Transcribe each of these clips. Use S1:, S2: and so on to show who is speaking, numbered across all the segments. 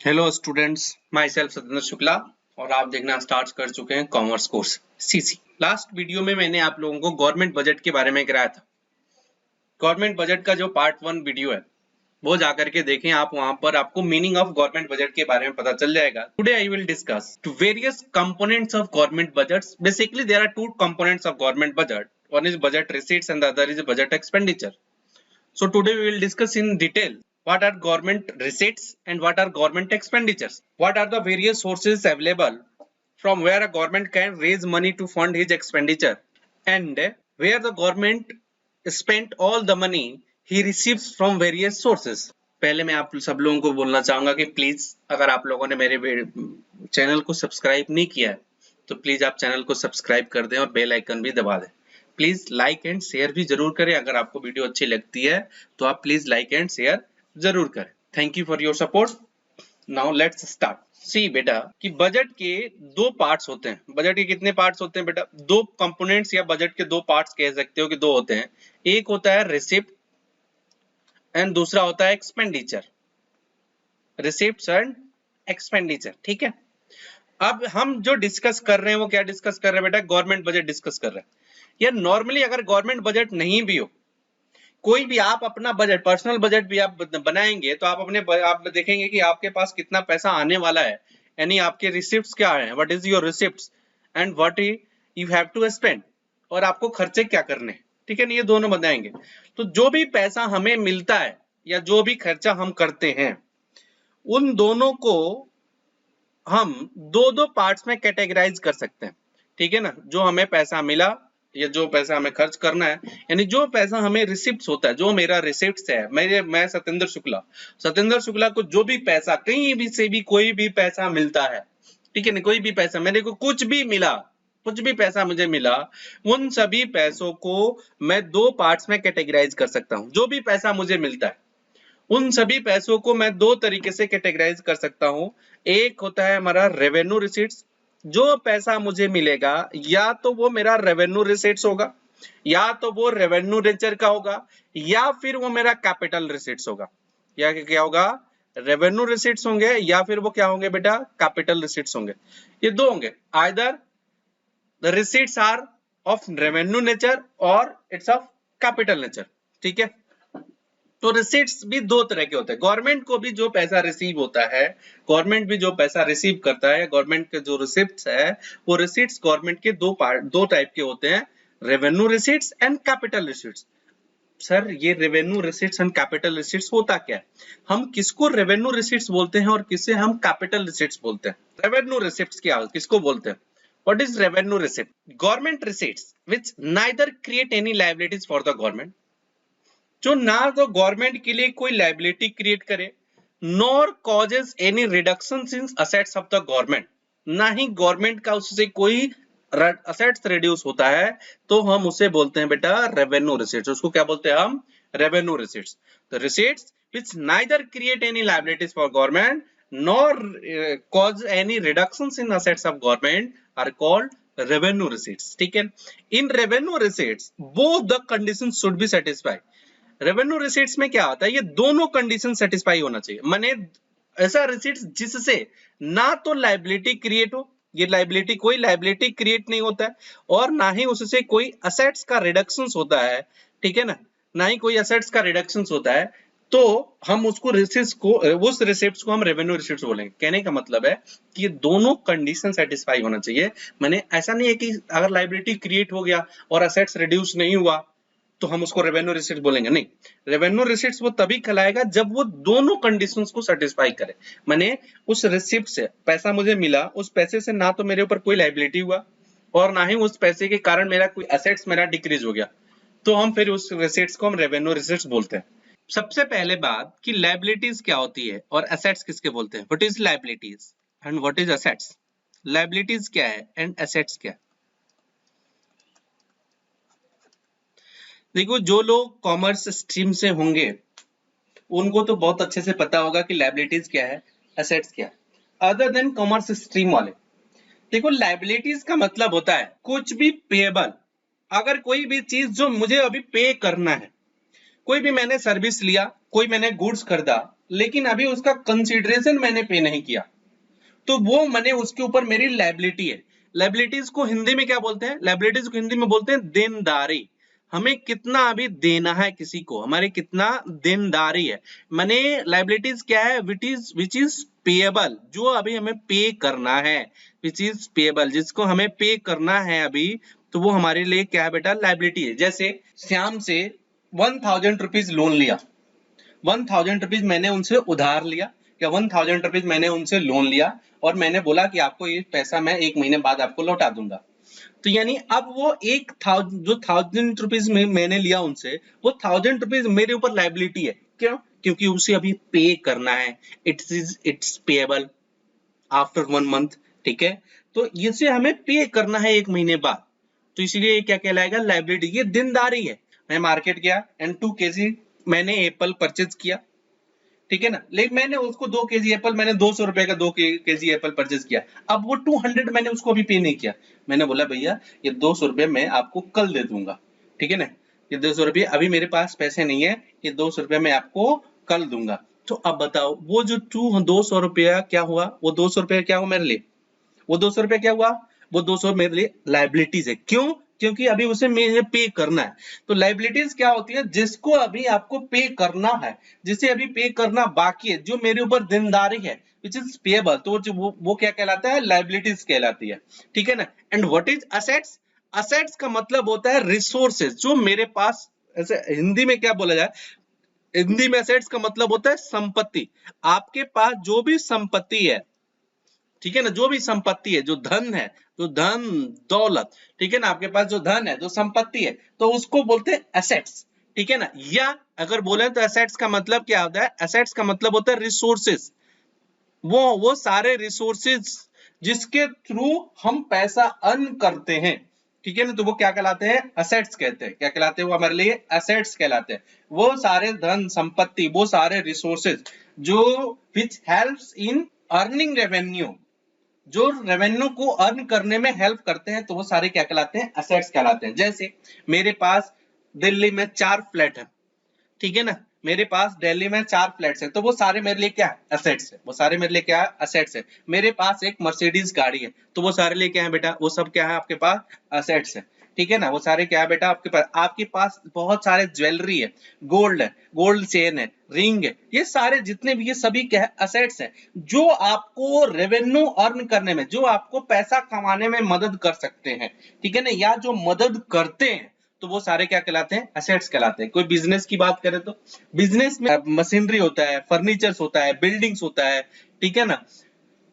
S1: Hello students, my self Satendra Shukla और आप देखना स्टार्ट कर चुके हैं commerce course CC. Last video में मैंने आप लोगों को गवर्नमेंट बजट के बारे में कराया था। गवर्नमेंट बजट का जो पार्ट 1 वीडियो है वो जाकर के देखें आप, वहां पर आपको मीनिंग ऑफ गवर्नमेंट बजट के बारे में पता चल जाएगा। Today I will discuss various components of government budgets. Basically there are two components of government budget, one is budget receipts and the other is budget expenditure. So today we will discuss in detail what are government receipts and what are government expenditures. What are the various sources available from where a government can raise money to fund his expenditure and where the government spent all the money he receives from various sources. पहले मैं आप सब लोगों को बोलना चाहूंगा कि please अगर आप लोगों ने मेरे चैनल को सब्सक्राइब नहीं किया है तो प्लीज आप चैनल को सब्सक्राइब कर दें और बेल आइकन भी दबा दें। प्लीज लाइक एंड शेयर भी जरूर करें। अगर आपको वीडियो अच्छी लगती है तो आप प्लीज लाइक एंड शेयर जरूर करें। Thank you for your support. Now let's start. See बेटा कि बजट के दो पार्ट्स होते हैं। बजट के कितने पार्ट्स होते हैं बेटा? दो कंपोनेंट्स या बजट के दो पार्ट्स कह सकते हो कि दो होते हैं। एक होता है रिसिप्ट एंड दूसरा होता है एक्सपेंडिचर। रिसिप्ट्स एंड एक्सपेंडिचर, ठीक है। अब हम जो डिस्कस कर रहे हैं वो क्या डिस्कस कर रहे हैं बेटा? गवर्नमेंट बजट डिस्कस कर रहे हैं। या नॉर्मली अगर गवर्नमेंट बजट नहीं भी हो, कोई भी आप अपना बजट, पर्सनल बजट भी आप बनाएंगे तो आप देखेंगे कि आपके पास कितना पैसा आने वाला है, यानी आपके रिसिप्ट्स क्या है, what is your receipts and what you have to spend, और आपको खर्चे क्या करने, ठीक है ना। ये दोनों बताएंगे। तो जो भी पैसा हमें मिलता है या जो भी खर्चा हम करते हैं उन दोनों को हम दो दो पार्ट्स में कैटेगराइज कर सकते हैं, ठीक है ना। जो हमें पैसा मिला या जो पैसा हमें खर्च करना है, यानी जो पैसा हमें रिसिप्ट्स होता है, जो मेरा रिसिप्ट्स है, मैं सतेंद्र शुक्ला को जो भी पैसा कहीं भी से भी कोई भी पैसा मिलता है, ठीक है ना, कोई भी पैसा मेरे को कुछ भी मिला, कुछ भी पैसा मुझे मिला, उन सभी पैसों को मैं दो पार्ट्स में कैटेगराइज कर सकता हूं। जो भी पैसा मुझे मिलता है उन सभी पैसों को मैं दो तरीके से कैटेगराइज कर सकता हूं। एक होता है हमारा रेवेन्यू रिसीट्स। जो पैसा मुझे मिलेगा या तो वो मेरा रेवेन्यू रिसीट्स होगा, या तो वो रेवेन्यू नेचर का होगा, या फिर वो मेरा कैपिटल रिसीट्स होगा। या क्या होगा? रेवेन्यू रिसीट्स होंगे या फिर वो क्या होंगे बेटा? कैपिटल रिसीट्स होंगे। ये दो होंगे, either the receipts are of revenue nature और इट्स ऑफ कैपिटल नेचर, ठीक है। तो रिसीट्स भी दो तरह के होते हैं। गवर्नमेंट को भी जो पैसा रिसीव होता है, गवर्नमेंट भी जो पैसा रिसीव करता है, गवर्नमेंट के जो रिसिप्ट्स है वो रिसीट्स गवर्नमेंट के दो टाइप के होते हैं, revenue receipts and capital receipts. Sir ये revenue receipts and capital receipts होता क्या है? हम किसको रेवेन्यू रिसीट्स बोलते हैं और किसे हम कैपिटल रिसीट्स बोलते हैं? रेवेन्यू रिसीट्स क्या किसको बोलते हैं? What is revenue receipt? Government receipts which neither create any liabilities for the government, जो ना तो गवर्नमेंट के लिए कोई लाइबिलिटी क्रिएट करे, nor causes any reduction in assets of the government, ना ही गवर्नमेंट का उससे कोई असेट्स रिड्यूस होता है, तो हम उसे बोलते हैं बेटा रेवेन्यू रिसीट्स। उसको क्या बोलते हैं हम? Revenue receipts. The receipts which neither create any liabilities for government nor cause any reductions in assets of government are called revenue receipts, ठीक है। In revenue receipts both the conditions should be satisfied. Revenue receipts में क्या आता है? ये दोनों condition satisfy होना चाहिए। माने ऐसा रिसीट्स जिससे ना तो लायबिलिटी क्रिएट हो, ये लायबिलिटी कोई लायबिलिटी क्रिएट नहीं होता है, और ना ही उससे कोई असेट्स का रिडक्शन होता है, ठीक है ना, ना ही कोई असेट्स का रिडक्शन होता है, तो हम उसको रिसीट्स को, उस रिसिप्ट्स को हम रेवेन्यू रिसीट्स बोलेंगे। कहने का मतलब है कि ये दोनों कंडीशन सेटिस्फाई होना चाहिए। मैंने ऐसा नहीं है कि अगर लायबिलिटी क्रिएट हो गया और असेट्स रिड्यूस नहीं हुआ तो हम उसको रेवेन्यू रिसीट्स बोलेंगे, नहीं। रेवेन्यू रिसीट्स वो तभी कहलाएगा जब वो दोनों कंडीशंस को सेटिस्फाई करे। माने उस रिसिप्ट से पैसा मुझे मिला, उस पैसे से ना तो मेरे ऊपर कोई लायबिलिटी हुआ और ना ही उस पैसे के कारण मेरा कोई असेट्स मेरा डिक्रीज हो गया, तो हम फिर उस रिसीट्स को हम रेवेन्यू रिसीट्स बोलते हैं। सबसे पहले बात कि लायबिलिटीज क्या होती है और असेट्स किसके बोलते हैं। What is liabilities and what is assets? Liabilities क्या है एंड असेट्स क्या है? देखो, जो लोग कॉमर्स स्ट्रीम से होंगे उनको तो बहुत अच्छे से पता होगा कि लायबिलिटीज क्या है, एसेट्स क्या है। अदर देन कॉमर्स स्ट्रीम वाले, देखो लायबिलिटीज का मतलब होता है कुछ भी पेएबल। अगर कोई भी चीज जो मुझे अभी पे करना है, कोई भी मैंने सर्विस लिया, कोई मैंने गुड्स खरीदा, लेकिन अभी उसका कंसिडरेशन मैंने पे नहीं किया, तो वो मैंने उसके ऊपर मेरी लायबिलिटी है। लायबिलिटीज को हिंदी में क्या बोलते हैं? लायबिलिटीज को हिंदी में बोलते हैं देनदारी। हमें कितना अभी देना है किसी को, हमारे कितना देनदारी है। माने लायबिलिटीज क्या है? विच इज पेएबल, जो अभी हमें पे करना है, विच इज पेएबल, जिसको हमें पे करना है अभी, तो वो हमारे लिए क्या है बेटा? लायबिलिटी है। जैसे श्याम से 1000 रुपीज लोन लिया, 1000 रुपीज मैंने उनसे उधार लिया, या 1000 रुपीज मैंने उनसे लोन लिया, और मैंने बोला कि आपको ये पैसा मैं 1 महीने बाद आपको लौटा दूंगा। तो यानी अब वो जो 1000 रुपीज में मैंने लिया उनसे, वो 1000 रुपीज मेरे ऊपर लायबिलिटी है। क्यों? क्योंकि उसे अभी पे करना है। It's payable after 1 month. ठीक है, तो इसे हमें पे करना है 1 महीने बाद, तो इसलिए ये क्या कहलाएगा? लायबिलिटी। ये देनदारी है। मैं मार्केट गया एंड 2 केजी मैंने एप्पल परचेज किया, ठीक है ना, लेकिन मैंने उसको 2 केजी एप्पल, मैंने 200 रुपए का 2 केजी एप्पल परचेज किया। अब वो 200 मैंने उसको अभी पे नहीं किया। मैंने बोला भैया ये 200 रुपए मैं आपको कल दे दूंगा, ठीक है ना, ये 200 रुपये अभी मेरे पास पैसे नहीं है, ये 200 रुपये मैं आपको कल दूंगा। तो अब बताओ वो जो 200 रुपया क्या हुआ? वो 200 रुपया क्या हुआ मेरे लिए? वो 200 रुपया क्या हुआ? वो 200 मेरे लिए लायबिलिटीज है। क्यों? क्योंकि अभी उसे मुझे पे करना है। तो लायबिलिटीज क्या होती है? जिसको अभी आपको पे करना है, जिसे अभी पे करना बाकी है, जो मेरे ऊपर देनदारी है, विच इज पेएबल, तो वो क्या कहलाता है? लायबिलिटीज कहलाती है। ठीक है ना। And what is assets? Assets का मतलब होता है रिसोर्सेज, जो मेरे पास, ऐसे हिंदी में क्या बोला जाए, हिंदी में असेट्स का मतलब होता है संपत्ति। आपके पास जो भी संपत्ति है, ठीक है ना, जो भी संपत्ति है, जो धन है, जो धन दौलत, ठीक है ना, आपके पास जो धन है, जो संपत्ति है, तो उसको बोलते हैं एसेट्स। ठीक है ना। या अगर बोले तो एसेट्स का मतलब क्या होता है? एसेट्स का मतलब होता है रिसोर्सेज। वो सारे रिसोर्सेज जिसके थ्रू हम पैसा अर्न करते हैं, ठीक है ना, तो वो क्या कहलाते हैं? एसेट्स कहते हैं। क्या कहलाते हैं? वो हमारे लिए एसेट्स कहलाते हैं। वो सारे धन संपत्ति, वो सारे रिसोर्सेज जो which helps in earning revenue, जो रेवेन्यू को अर्न करने में हेल्प करते हैं, तो वो सारे क्या कहलाते हैं? एसेट्स कहलाते हैं। जैसे मेरे पास दिल्ली में 4 फ्लैट है, ठीक है ना, मेरे पास दिल्ली में 4 फ्लैट्स है, तो वो सारे मेरे लिए क्या है? एसेट्स है। वो सारे मेरे लिए क्या है? एसेट्स है। मेरे पास एक मर्सिडीज गाड़ी है, तो वो सारे लिए क्या है बेटा? वो सब क्या है आपके पास? एसेट्स है। ठीक है ना, वो सारे क्या है बेटा आपके पास? आपके पास बहुत सारे ज्वेलरी है, गोल्ड है, गोल्ड चेन है, रिंग है, ये सारे जितने भी, ये सभी क्या है? एसेट्स है, जो आपको रेवेन्यू अर्न करने में, जो आपको पैसा कमाने में मदद कर सकते हैं, ठीक है ना, या जो मदद करते हैं, तो वो सारे क्या कहलाते हैं? एसेट्स कहलाते हैं। कोई बिजनेस की बात करें तो बिजनेस में मशीनरी होता है, फर्नीचर्स होता है, बिल्डिंग्स होता है, ठीक है ना,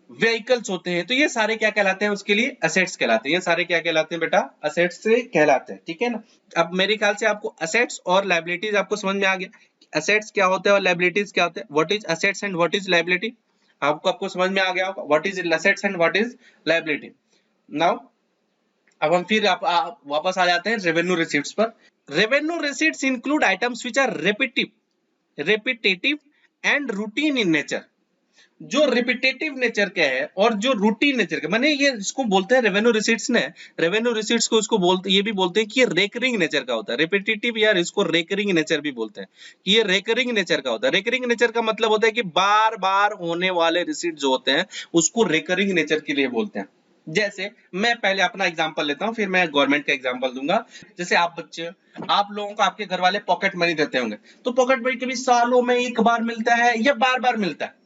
S1: व्हीकल्स होते हैं, तो ये सारे क्या कहलाते हैं? उसके लिए एसेट्स कहलाते हैं। ये सारे क्या कहलाते हैं बेटा? एसेट्स से कहलाते हैं। ठीक है ना। अब मेरे ख्याल से आपको एसेट्स और लायबिलिटीज आपको समझ में आ गया। एसेट्स क्या होते हैं और लायबिलिटीज क्या होते हैं? What is assets and what is liability? आपको समझ में आ गया होगा what is assets and what is liability. Now अब हम फिर वापस आ जाते हैं रेवेन्यू रिसीट्स पर। Revenue receipts include items which are repetitive and routine in nature. जो रिपीटेटिव नेचर का है और जो रूटीन नेचर का, माने ये इसको बोलते हैं रेवेन्यू रिसीट्स ने, रेवेन्यू रिसीट्स को इसको बोलते, ये भी बोलते हैं कि ये रेकरिंग नेचर का होता है। रिपीटेटिव यार इसको रेकरिंग नेचर भी बोलते हैं कि ये रेकरिंग नेचर का होता है। रेकरिंग नेचर का मतलब होता है कि बार बार होने वाले रिसीट जो होते हैं उसको रेकरिंग नेचर के लिए बोलते हैं। जैसे मैं पहले अपना एग्जांपल लेता हूं, फिर मैं गवर्नमेंट का एग्जांपल दूंगा। जैसे आप बच्चे, आप लोगों को आपके घर वाले पॉकेट मनी देते होंगे, तो पॉकेट मनी कभी सालों में एक बार मिलता है या बार बार मिलता है?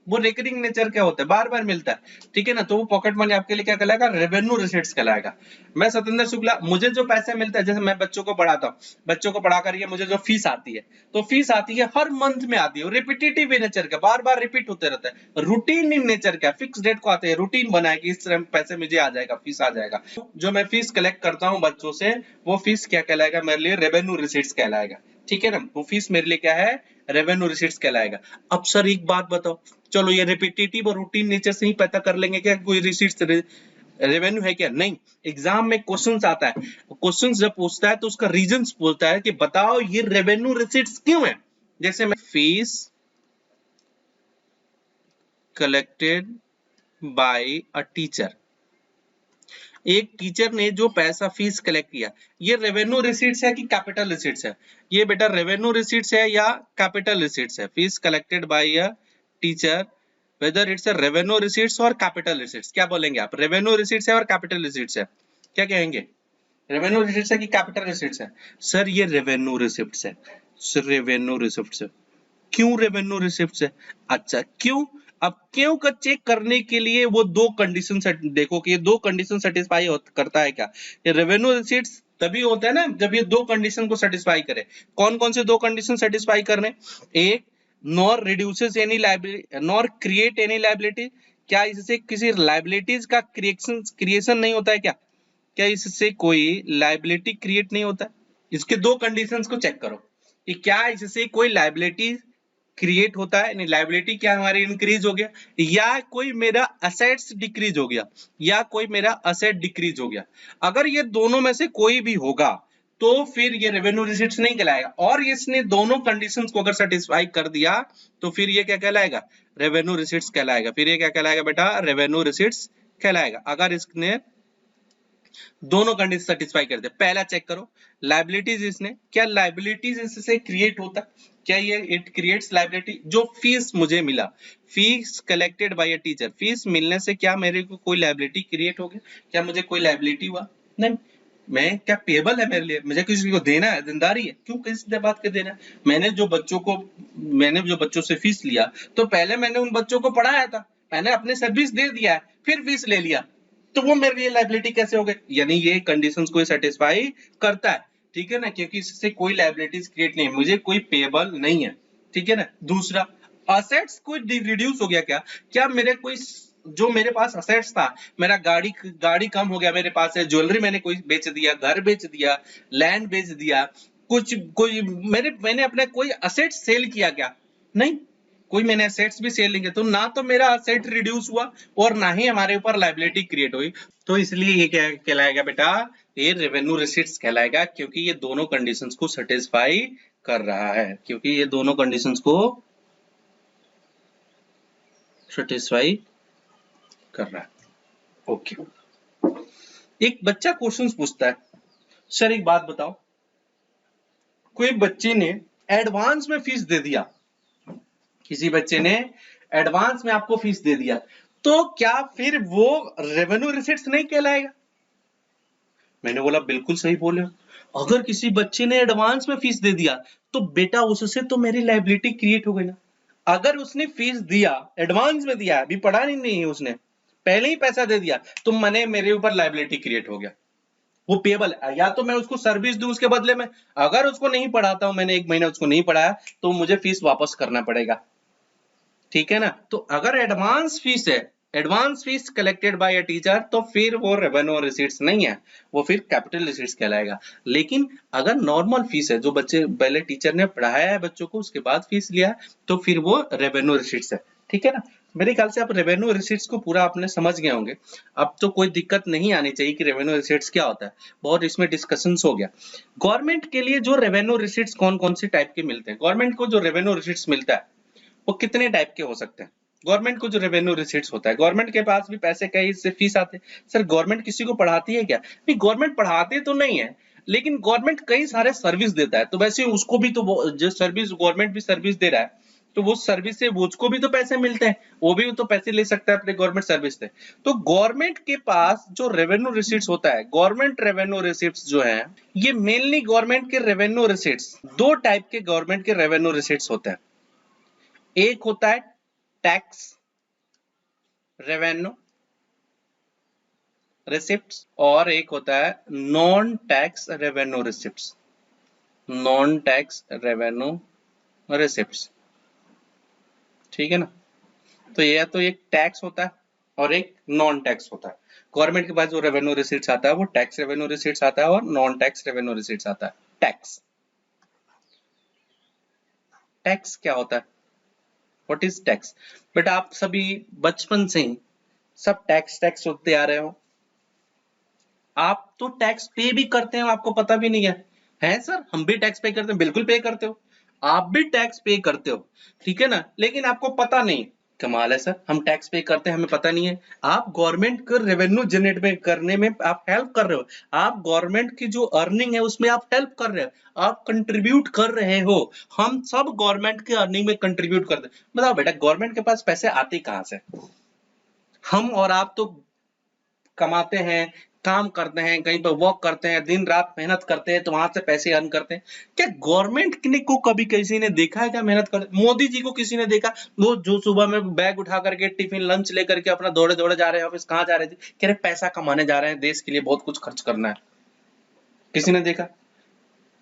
S1: वो रेकरिंग नेचर क्या होता है? बार बार मिलता है। ठीक है ना, तो वो पॉकेट मनी आपके लिए क्या कहलाएगा? रेवेन्यू रिसीट्स कहलाएगा। मैं सतेंद्र शुक्ला, मुझे जो पैसे मिलते हैं, जैसे मैं बच्चों को पढ़ाता हूँ, बच्चों को पढ़ा करके मुझे जो फीस आती है, तो फीस आती है हर मंथ में आती है, रिपीटेटिव नेचर का, बार बार रिपीट होते रहता है। रूटीन इन नेचर का, फिक्स डेट को आते हैं, रूटीन बना है कि इस तरह पैसे मुझे आ जाएगा, फीस आ जाएगा। जो मैं फीस कलेक्ट करता हूँ बच्चों से, वो फीस क्या कहलाएगा मेरे लिए? रेवेन्यू रिसीट्स कहलाएगा। ठीक है ना, वो फीस मेरे लिए क्या है? रेवेन्यू रिसीट्स कहलाएगा। अब सर एक बात बताओ, चलो ये रिपीटेटिव और रूटीन नेचर से ही पता कर लेंगे क्या कोई रिसीट्स रेवेन्यू है क्या? नहीं। एग्जाम में क्वेश्चंस आता है, क्वेश्चंस जब पूछता है तो उसका रीजंस पूछता है कि बताओ ये रेवेन्यू रिसीट्स क्यों है। जैसे मैं fees collected by a teacher, एक टीचर ने जो पैसा फीस कलेक्ट किया, ये रेवेन्यू रिसीट्स है कि कैपिटल रिसीट्स है? ये बेटा रेवेन्यू रिसीट्स है या कैपिटल रिसीट्स है? Fees collected by a teacher, whether it's a revenue receipts और कैपिटल रिसीट्स, क्या बोलेंगे आप? रेवेन्यू रिसीट्स है और कैपिटल रिसीट्स है, क्या कहेंगे? रेवेन्यू रिसीट्स है कि कैपिटल रिसीट्स है? सर ये रेवेन्यू रिसिप्ट्स है, सर रेवेन्यू रिसिप्ट्स है। क्यों रेवेन्यू रिसिप्ट्स है? अच्छा क्यों? अब क्यों का चेक करने के लिए वो दो कंडीशन देखो कि ये दो कंडीशन सेटिस्फाई करता है क्या? ये रेवेन्यू रिसीट्स तभी होता है ना जब ये दो कंडीशन को सेटिस्फाई करे। कौन कौन से दो कंडीशन सेटिस्फाई करने? एक, nor reduces any liability nor create any liability, क्या इससे किसी लायबिलिटीज का क्रिएशन नहीं होता है क्या? क्या इससे कोई लायबिलिटी क्रिएट नहीं होता है? इसके दो कंडीशंस को चेक करो कि क्या इससे कोई लायबिलिटी क्रिएट होता है, लायबिलिटी क्या हमारी इंक्रीज हो गया, या कोई मेरा असेट्स डिक्रीज हो गया, या कोई मेरा असेट डिक्रीज हो गया। अगर ये दोनों में से कोई भी होगा तो फिर ये रेवेन्यू रिसीट्स नहीं कहलाएगा, और इसने दोनों कंडीशंस को अगर सेटिस्फाई कर दिया तो फिर ये क्या कहलाएगा? रेवेन्यू रिसीट्स कहलाएगा। फिर ये क्या कहलाएगा बेटा? रेवेन्यू रिसीट्स कहलाएगा, अगर इसने दोनों कंडीशन सेटिस्फाई करते। पहला चेक करो लायबिलिटीज, इसने क्या लायबिलिटीज इससे क्रिएट होता? क्या ये इट क्रिएट्स लायबिलिटी? जो फीस मुझे मिला, fees collected by a teacher, fees मिलने से क्या मेरे को कोई लायबिलिटी क्रिएट हो गया? क्या मुझे कोई लायबिलिटी हुआ? नहीं। मैं क्या पेबल है मेरे लिए, मुझे किसी को देना है, देनदारी है, क्यों किसी बात के देना है? मैंने जो बच्चों से फीस लिया तो पहले मैंने उन बच्चों को पढ़ाया था, मैंने अपने सर्विस दे दिया है, फिर फीस ले लिया, तो वो मेरे लिए लायबिलिटी कैसे हो गई? यानी ये कंडीशंस को सेटिस्फाई करता है, ठीक है ना, क्योंकि इससे कोई लायबिलिटीज क्रिएट नहीं है, मुझे कोई पेबल नहीं है, ठीक है ना। दूसरा, असेट्स कोई रिड्यूस हो गया क्या? क्या मेरे कोई जो मेरे पास असेट्स था, मेरा गाड़ी कम हो गया मेरे पास है, ज्वेलरी मैंने कोई बेच दिया, घर बेच दिया, लैंड बेच दिया, कुछ कोई मैंने अपने कोई असेट सेल किया क्या? नहीं, कोई मैंने असेट्स भी सेल नहीं किया, तो ना तो मेरा असेट रिड्यूस हुआ और ना ही हमारे ऊपर लायबिलिटी क्रिएट हुई। तो इसलिए ये क्या कहलाएगा बेटा? ये रेवेन्यू रिसीट्स कहलाएगा, क्योंकि ये दोनों कंडीशंस को सेटिस्फाई कर रहा है, क्योंकि ये दोनों कंडीशंस को सेटिस्फाई कर रहा है। ओके, एक बच्चा क्वेश्चंस पूछता है, सर एक बात बताओ, कोई बच्चे ने एडवांस में फीस दे दिया, किसी बच्चे ने एडवांस में आपको फीस दे दिया, तो क्या फिर वो रेवेन्यू रिसीट्स नहीं कहलाएगा? मैंने बोला बिल्कुल सही बोले हो, अगर किसी बच्चे ने एडवांस में फीस दे दिया तो बेटा उससे तो मेरी लायबिलिटी क्रिएट हो गई ना। अगर उसने फीस दिया, एडवांस में दिया, अभी पढ़ा नहीं उसने, पहले ही पैसा दे दिया, तो मेरे ऊपर लायबिलिटी क्रिएट हो गया, वो पेबल। या तो मैं उसको सर्विस दूं उसके बदले में, अगर उसको नहीं पढ़ाता हूं, मैंने 1 महीना उसको नहीं पढ़ाया, तो मुझे फीस वापस करना पड़ेगा, ठीक है ना। तो अगर एडवांस फीस है, advance fees collected by a teacher, तो फिर वो रेवेन्यू रिसीट्स नहीं है, वो फिर कैपिटल रिसीट्स कहलाएगा। लेकिन अगर नॉर्मल फीस है, जो बच्चे पहले टीचर ने पढ़ाया है बच्चों को, उसके बाद फीस लिया, तो फिर वो रेवेन्यू रिसीट्स है, ठीक है ना। मेरे ख्याल से आप रेवेन्यू रिसीट्स को पूरा आपने समझ गए होंगे, अब तो कोई दिक्कत नहीं आनी चाहिए कि रेवेन्यू रिसीट्स क्या होता है, बहुत इसमें डिस्कशंस हो गया। गवर्नमेंट के लिए जो रेवेन्यू रिसीट्स कौन कौन से टाइप के मिलते हैं? गवर्नमेंट को जो रेवेन्यू रिसीट्स मिलता है वो कितने टाइप के हो सकते हैं? गवर्नमेंट को जो रेवेन्यू रिसीट्स होता है, गवर्नमेंट के पास भी पैसे कई से फीस आते हैं। सर गवर्नमेंट किसी को पढ़ाती है क्या? नहीं, गवर्नमेंट पढ़ाते तो नहीं है, लेकिन गवर्नमेंट कई सारे सर्विस देता है, तो वैसे उसको भी तो जो सर्विस गवर्नमेंट भी सर्विस दे रहा है, तो वो सर्विस से उसको भी तो पैसे मिलते हैं, वो भी तो पैसे ले सकता है अपने गवर्नमेंट सर्विस से। तो गवर्नमेंट के पास जो रेवेन्यू रिसीट्स होता है, गवर्नमेंट रेवेन्यू रिसीट्स जो है, ये मेनली गवर्नमेंट के रेवेन्यू रिसीट्स, दो टाइप के गवर्नमेंट के रेवेन्यू रिसीट्स होते हैं। एक होता है टैक्स रेवेन्यू रिसिप्ट्स, और एक होता है non tax revenue receipts, non tax revenue receipts, ठीक है ना। तो यह तो एक टैक्स होता है और एक नॉन टैक्स होता है। गवर्नमेंट के पास जो रेवेन्यू रिसिट्स आता है वो टैक्स रेवेन्यू रिसिट्स आता है और नॉन टैक्स रेवेन्यू रिसिट्स आता है। टैक्स, टैक्स क्या होता है? What is tax? बेटा आप सभी बचपन से ही सब टैक्स टैक्स होते आ रहे हो, आप तो टैक्स पे भी करते हो, आपको पता भी नहीं है सर हम भी टैक्स पे करते हैं, बिल्कुल पे करते हो, आप भी टैक्स पे करते हो, ठीक है ना, लेकिन आपको पता नहीं। कमाल है सर, हम टैक्स पे करते हैं हमें पता नहीं है। आप गवर्नमेंट को रेवेन्यू जनरेट करने में आप हेल्प कर रहे हो, आप गवर्नमेंट की जो अर्निंग है उसमें आप हेल्प कर रहे हो, आप कंट्रीब्यूट कर रहे हो। हम सब गवर्नमेंट के अर्निंग में कंट्रीब्यूट करते हैं। बताओ बेटा गवर्नमेंट के पास पैसे आते कहाँ से? हम और आप तो कमाते हैं, काम करते हैं, कहीं पर वर्क करते हैं, दिन रात मेहनत करते हैं, तो वहां से पैसे अर्न करते हैं। क्या गवर्नमेंट को कभी किसी ने देखा है क्या मेहनत करते? मोदी जी को किसी ने देखा वो जो सुबह में बैग उठा करके टिफिन लंच लेकर के अपना दौड़े दौड़े जा रहे हैं ऑफिस? कहाँ जा रहे थे? कह रहे पैसा कमाने जा रहे हैं, देश के लिए बहुत कुछ खर्च करना है। किसी ने देखा?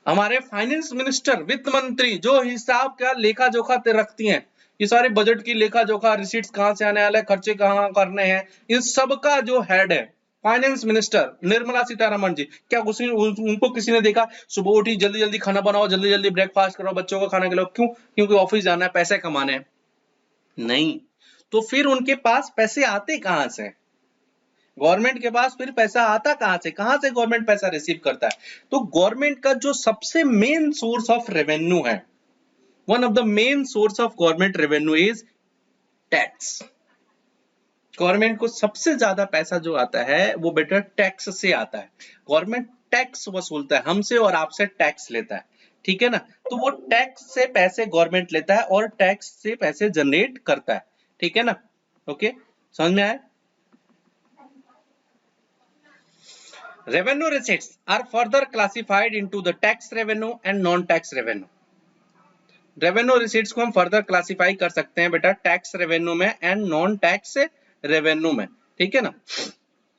S1: हमारे फाइनेंस मिनिस्टर, वित्त मंत्री जो हिसाब का लेखा जोखा रखती हैं, ये सारे बजट की लेखा जोखा, रिसीट्स कहाँ से आने वाले, खर्चे कहाँ करने हैं, इन सब का जो हेड है फाइनेंस मिनिस्टर निर्मला सीतारमण जी। क्या उनको किसी ने देखा सुबह उठी जल्दी जल्दी खाना बनाओ, जल्दी जल्दी ब्रेकफास्ट करो, बच्चों को खाना खिलाओ? क्यों? क्योंकि ऑफिस जाना है, पैसे कमाने हैं। नहीं, तो फिर उनके पास पैसे आते कहां से? गवर्नमेंट के पास फिर पैसा आता कहां से? कहां से गवर्नमेंट पैसा रिसीव करता है? तो गवर्नमेंट का जो सबसे मेन सोर्स ऑफ रेवेन्यू है, one of the main source of government revenue is tax. Government को सबसे ज्यादा पैसा जो आता है वो बेटा टैक्स से आता है। गवर्नमेंट टैक्स वसूलता है हमसे और आपसे, टैक्स लेता है, ठीक है ना? तो वो टैक्स से पैसे गवर्नमेंट लेता है और टैक्स से पैसे जनरेट करता है, ठीक है ना? ओके, समझ में आया? Revenue receipts are further classified into the tax revenue and non-tax revenue. Revenue receipts को हम further classify कर सकते हैं बेटा tax revenue में and non-tax revenue में, ठीक है ना?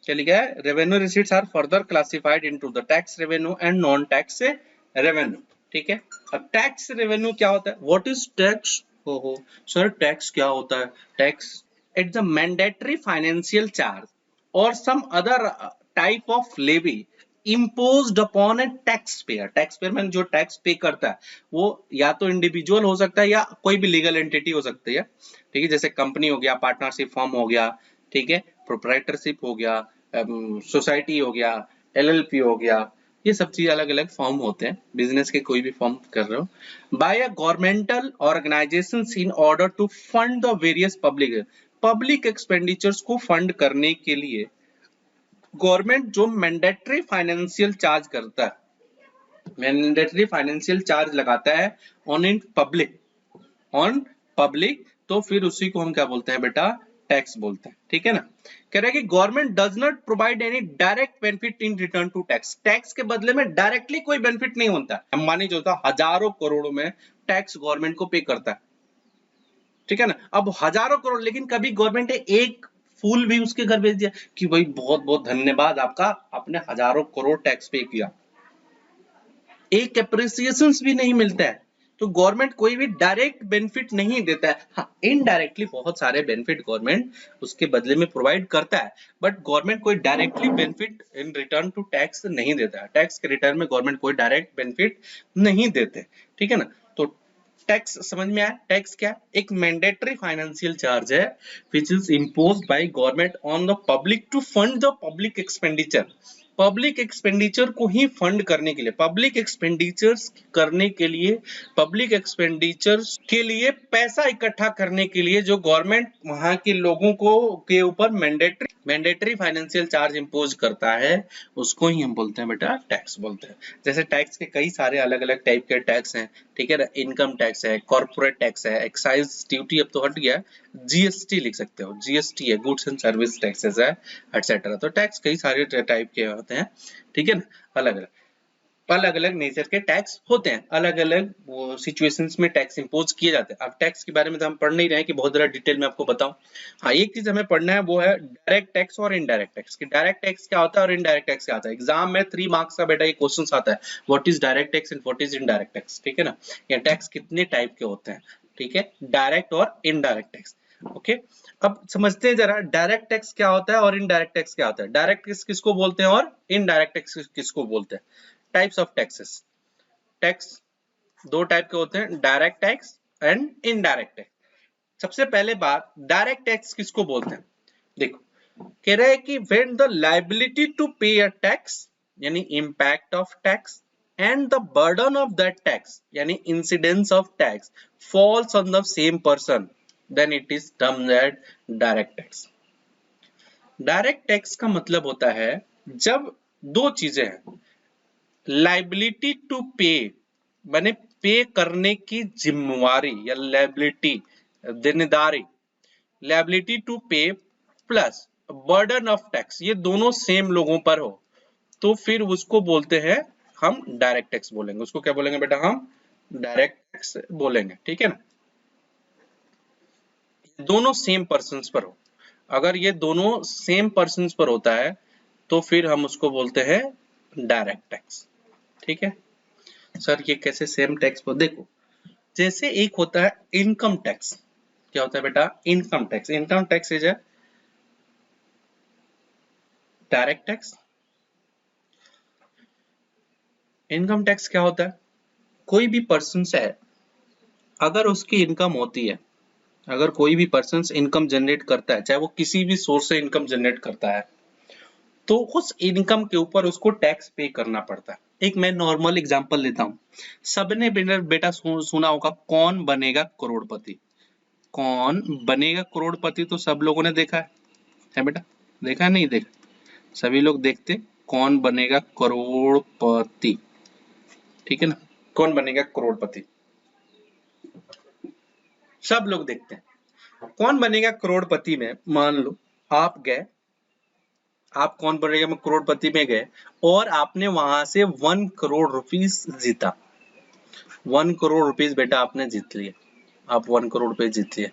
S1: क्या लिखा है? Revenue receipts are further classified into the tax revenue and non-tax revenue, ठीक है? अब tax revenue क्या होता है? What is tax? ओहो सर, टैक्स क्या होता है? Tax it's a mandatory financial charge or some other type of levy imposed upon a taxpayer. Taxpayer में जो टैक्स पे करता है वो या तो इंडिविजुअल हो सकता है या कोई भी लीगल एंटिटी हो सकती है, ठीक है? जैसे कंपनी हो गया, पार्टनरशिप फर्म हो गया, ठीक है, प्रोप्राइटरशिप हो गया, सोसाइटी हो गया, एलएलपी हो गया, ये सब चीज अलग अलग फॉर्म होते हैं। बिजनेस के कोई भी फॉर्म कर रहे हो। By a governmental organisations in order to fund the various public expenditures को फंड करने के लिए गवर्नमेंट जो मैंडेटरी फाइनेंशियल चार्ज करता है, मैंडेटरी फाइनेंशियल चार्ज लगाता है ऑन पब्लिक, तो फिर उसी को हम क्या बोलते हैं बेटा? टैक्स बोलते हैं, ठीक है ना? कह रहा है कि government does not provide any direct benefit in return to tax. Tax के बदले में डायरेक्टली कोई बेनिफिट नहीं होता। अंबानी जो था हजारों करोड़ों में टैक्स गवर्नमेंट को पे करता है, ठीक है ना? अब हजारों करोड़, लेकिन कभी गवर्नमेंट ने एक फूल भी उसके घर भेज दिया कि भाई बहुत बहुत धन्यवाद आपका, आपने हजारों करोड़ टैक्स पे किया? एक एप्रिसिएशन भी नहीं मिलता है। तो गवर्नमेंट कोई भी डायरेक्ट बेनिफिट नहीं देता है। हाँ, इनडायरेक्टली बहुत सारे बेनिफिट गवर्नमेंट उसके बदले में प्रोवाइड करता है, बट गवर्नमेंट कोई directly benefit in return to tax नहीं देता है। टैक्स के रिटर्न में गवर्नमेंट कोई डायरेक्ट बेनिफिट नहीं देते, ठीक है ना? तो टैक्स समझ में आया? टैक्स क्या? एक मैंडेटरी फाइनेंशियल चार्ज है which is imposed by government on the public to fund the public expenditure। Public expenditure को ही फंड करने के लिए, पब्लिक एक्सपेंडिचर्स करने के लिए, पब्लिक एक्सपेंडिचर्स के लिए पैसा इकट्ठा करने के लिए जो गवर्नमेंट वहां के लोगों को के ऊपर मैंडेटरी फाइनेंशियल चार्ज इंपोज करता है, उसको ही हम बोलते हैं बेटा टैक्स बोलते हैं। जैसे टैक्स के कई सारे अलग अलग टाइप के टैक्स हैं, ठीक है ना? इनकम टैक्स है, कॉर्पोरेट टैक्स है, एक्साइज ड्यूटी अब तो हट गया, जीएसटी लिख सकते हो, जीएसटी है, गुड्स एंड सर्विस टैक्सेस है, एटसेट्रा। तो टैक्स कई सारे टाइप के होते हैं, ठीक है ना? अलग अलग नेचर के टैक्स होते हैं, अलग अलग सिचुएशंस में टैक्स इंपोज किए जाते हैं। अब टैक्स के बारे में तो हम पढ़ नहीं रहे हैं कि बहुत ज्यादा डिटेल में आपको बताऊं। हाँ, एक चीज हमें पढ़ना है वो है डायरेक्ट टैक्स और इनडायरेक्ट टैक्स। कि डायरेक्ट टैक्स क्या होता है और इनडायरेक्ट टैक्स क्या होता है। एग्जाम में 3 मार्क्स का बेटा ये क्वेश्चन आता है, what is direct tax and what is indirect tax, ठीक है ना? ये टैक्स कितने टाइप के होते हैं, ठीक है? डायरेक्ट और इनडायरेक्ट टैक्स। ओके, अब समझते हैं जरा डायरेक्ट टैक्स क्या होता है और इनडायरेक्ट टैक्स क्या होता है। डायरेक्ट टैक्स किसको बोलते हैं और इनडायरेक्ट टैक्स किसको बोलते हैं। Types of taxes. टैक्स दो टाइप के होते हैं, direct tax and indirect tax. सबसे पहले बात, डायरेक्ट टैक्स किसको बोलते हैं? देखो, कह रहे हैं कि when the liability to pay a tax यानी impact of tax and the burden of that tax यानी incidence of tax falls on the same person. Then it is termed as direct tax. Direct tax का मतलब होता है जब दो चीजें हैं, लाइबिलिटी टू पे माने पे करने की जिम्मेवारी या लाइबिलिटी देनेदारी, लाइबिलिटी टू पे प्लस बर्डन ऑफ टैक्स, ये दोनों सेम लोगों पर हो तो फिर उसको बोलते हैं हम डायरेक्ट टैक्स बोलेंगे। उसको क्या बोलेंगे बेटा? हम डायरेक्ट टैक्स बोलेंगे, ठीक है ना। दोनों सेम पर्सन्स पर हो, अगर ये दोनों सेम पर्सन्स पर होता है तो फिर हम उसको बोलते हैं डायरेक्ट टैक्स, ठीक है। सर ये कैसे सेम टैक्स पर? देखो, जैसे एक होता है इनकम टैक्स। क्या होता है बेटा? Income tax. Income tax is a direct tax. Income tax क्या होता है? कोई भी पर्सन है, अगर उसकी इनकम होती है, अगर कोई भी पर्सन इनकम जनरेट करता है, चाहे वो किसी भी सोर्स से इनकम जनरेट करता है, तो उस इनकम के ऊपर उसको टैक्स पे करना पड़ता है। एक मैं नॉर्मल एग्जांपल लेता हूँ। सबने बेटा सुना होगा कौन बनेगा करोड़पति। कौन बनेगा करोड़पति तो सब लोगों ने देखा है बेटा? देखा है? नहीं देखा? सभी लोग देखते कौन बनेगा करोड़पति, ठीक है ना। कौन बनेगा करोड़पति सब लोग देखते हैं। कौन बनेगा करोड़पति में मान लो आप गए, आप कौन बनेगा में करोड़पति में गए और आपने वहां से 1 करोड़ रुपीस जीता। 1 करोड़ रुपीस बेटा आपने जीत लिए, आप 1 करोड़ रुपए जीत लिए।